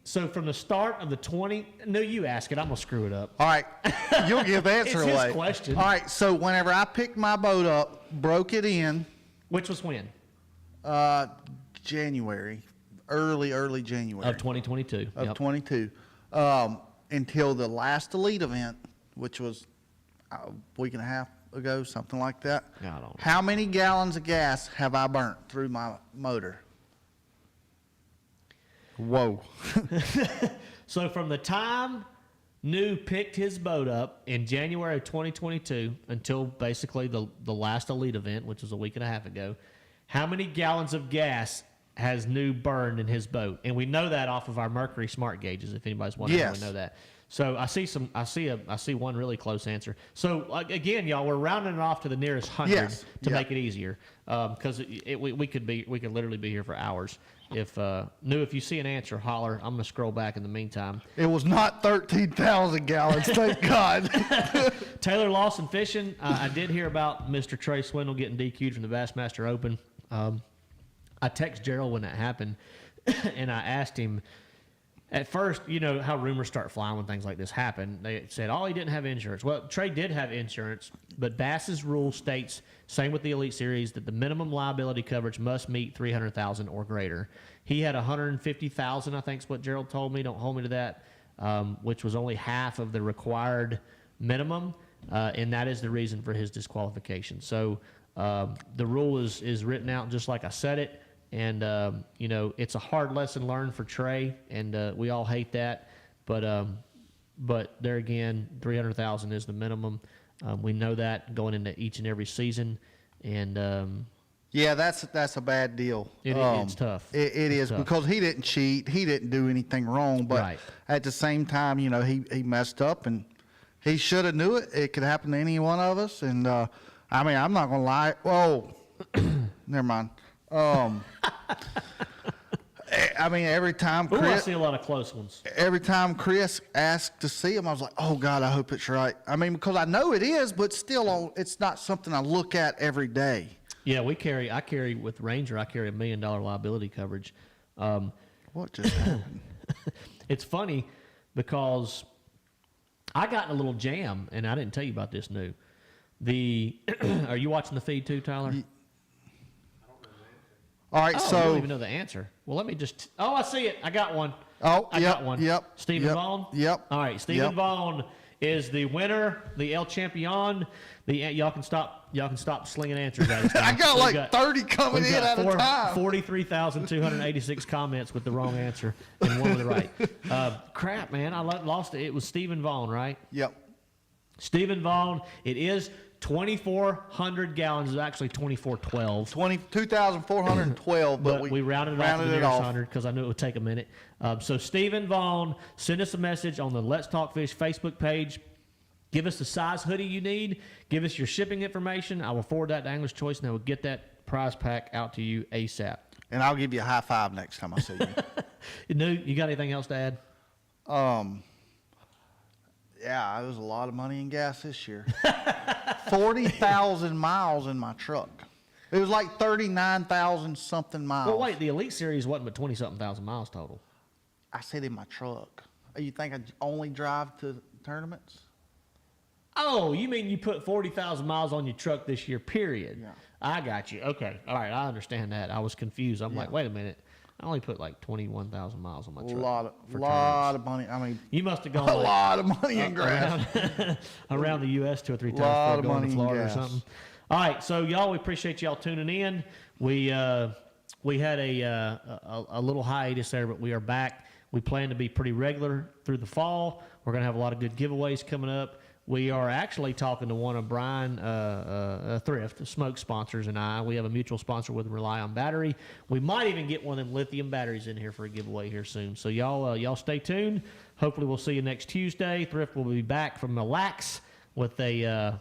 S2: So from the start of the 20, no, you ask it. I'm gonna screw it up.
S1: All right, you'll give the answer
S2: It's his
S1: away.
S2: question.
S1: All right, so whenever I picked my boat up, broke it in.
S2: Which was when?
S1: January, early January
S2: Of 2022.
S1: of
S2: Yep.
S1: 22, until the last elite event, which was a week and a half ago, something like that.
S2: I don't know.
S1: How many gallons of gas have I burnt through my motor? Whoa.
S2: So from the time New picked his boat up in January of 2022 until basically the last elite event, which was a week and a half ago, how many gallons of gas has New burned in his boat? And we know that off of our Mercury smart gauges. If anybody's wondering,
S1: Yes.
S2: we know that. So I see one really close answer. So again, y'all, we're rounding it off to the nearest 100
S1: Yes.
S2: to
S1: Yeah.
S2: make it easier, because we could literally be here for hours. If if you see an answer, holler. I'm gonna scroll back in the meantime.
S1: It was not 13,000 gallons, thank God.
S2: Taylor Lawson Fishing. I did hear about Mr. Trey Swindle getting DQ'd from the Bassmaster Open. I texted Gerald when that happened, and I asked him. At first, you know how rumors start flying when things like this happen. They said, he didn't have insurance. Well, Trey did have insurance, but Bass's rule states, same with the Elite Series, that the minimum liability coverage must meet $300,000 or greater. He had $150,000, I think is what Gerald told me. Don't hold me to that, which was only half of the required minimum, and that is the reason for his disqualification. So the rule is written out just like I said it. And, it's a hard lesson learned for Trey, and we all hate that. But but there again, 300,000 is the minimum. We know that going into each and every season, and
S1: yeah, that's a bad deal.
S2: It's tough.
S1: It is
S2: tough.
S1: because he didn't cheat, he didn't do anything wrong, but
S2: Right.
S1: at the same time, you know, he messed up and he should have knew it. It could happen to any one of us, and I mean, I'm not gonna lie. Whoa, never mind. I mean, every time
S2: Ooh, I
S1: Chris,
S2: see a lot of close ones.
S1: every time Chris asked to see him, I was like, oh God, I hope it's right. I mean, because I know it is, but still, it's not something I look at every day.
S2: Yeah, I carry with Ranger, I carry $1 million liability coverage.
S1: What just happened?
S2: It's funny because I got in a little jam, and I didn't tell you about this, New. Are you watching the feed too, Tyler?
S1: All right,
S2: Oh, you
S1: so
S2: don't even know the answer. Well, let me just. Oh, I see it. I got one.
S1: Oh,
S2: I
S1: yep,
S2: got one.
S1: yep,
S2: Stephen
S1: yep,
S2: Vaughn.
S1: yep,
S2: All right, Stephen
S1: yep.
S2: Vaughn is the winner, the El Champion. Y'all can stop slinging answers at us.
S1: I got
S2: We've
S1: like 30 coming
S2: we've
S1: in
S2: got
S1: at a time.
S2: 43,286 comments with the wrong answer and one with the right. Crap, man, I lost it. It was Stephen Vaughn, right?
S1: Yep.
S2: Stephen Vaughn. It is 2,400 gallons. It's actually 2,412.
S1: 2,412, but
S2: we rounded it off to the nearest
S1: off.
S2: 100 because I knew it would take a minute. So Stephen Vaughn, send us a message on the Let's Talk Fish Facebook page. Give us the size hoodie you need. Give us your shipping information. I will forward that to Angler's Choice, and I will get that prize pack out to you ASAP.
S1: And I'll give you a high five next time I see you.
S2: You got anything else to add?
S1: Yeah, it was a lot of money in gas this year. 40,000 miles in my truck. It was like 39,000 something miles.
S2: Well, wait, the Elite Series wasn't but 20-something thousand miles total.
S1: I said in my truck. You think I only drive to tournaments?
S2: Oh, you mean you put 40,000 miles on your truck this year, period?
S1: Yeah.
S2: I got you. Okay. All right. I understand that. I was confused. I'm like, wait a minute. I only put like 21,000 miles on my truck.
S1: A lot
S2: for
S1: of money. I mean,
S2: You must have gone
S1: a
S2: like
S1: lot of money in gas.
S2: around the U.S. 2 or 3 times
S1: Lot
S2: before
S1: of
S2: going to
S1: money in
S2: Florida or
S1: gas.
S2: something. All right. So, y'all, we appreciate y'all tuning in. We had a little hiatus there, but we are back. We plan to be pretty regular through the fall. We're going to have a lot of good giveaways coming up. We are actually talking to one of Bryan Thrift, smoke sponsors, and I. We have a mutual sponsor with Rely on Battery. We might even get one of them lithium batteries in here for a giveaway here soon. So y'all stay tuned. Hopefully we'll see you next Tuesday. Thrift will be back from Mille Lacs with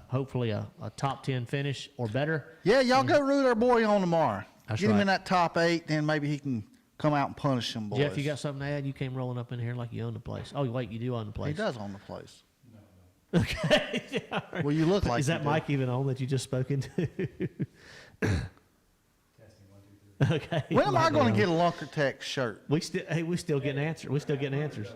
S2: hopefully a top 10 finish or better.
S1: Yeah, y'all go root our boy on tomorrow.
S2: That's
S1: Get him
S2: right.
S1: in that top 8, then maybe he can come out and punish them boys.
S2: Jeff, you got something to add? You came rolling up in here like you own the place. Oh, wait, you do own the place.
S1: He does own the place.
S2: Okay. Yeah, all right.
S1: Well, you look like
S2: Is that
S1: you do.
S2: mic even on that you just spoke into? Okay.
S1: When am I
S2: Might be
S1: going
S2: on.
S1: to get a Lunker Tech shirt?
S2: We still getting answers. We still getting answers.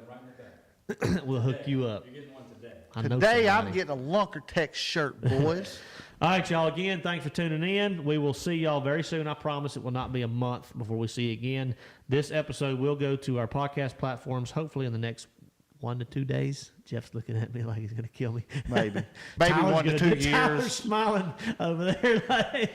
S2: We'll hook you up.
S3: You're getting one today.
S2: I know
S1: Today I'm
S2: somebody.
S1: getting a Lunker Tech shirt, boys.
S2: All right, y'all. Again, thanks for tuning in. We will see y'all very soon. I promise it will not be a month before we see you again. This episode will go to our podcast platforms hopefully in the next 1 to 2 days. Jeff's looking at me like he's going to kill me.
S1: Maybe. Maybe
S2: Tyler's
S1: 1 to
S2: gonna
S1: 2
S2: do- Tyler's
S1: years.
S2: smiling over there. Like,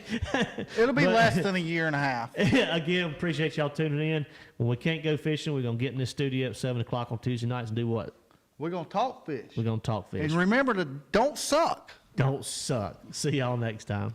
S1: It'll be
S2: But-
S1: less than a year and a half.
S2: Again, appreciate y'all tuning in. When we can't go fishing, we're going to get in this studio at 7 o'clock on Tuesday nights and do what?
S1: We're going to talk fish.
S2: We're going to talk fish.
S1: And remember to don't suck.
S2: Don't suck. See y'all next time.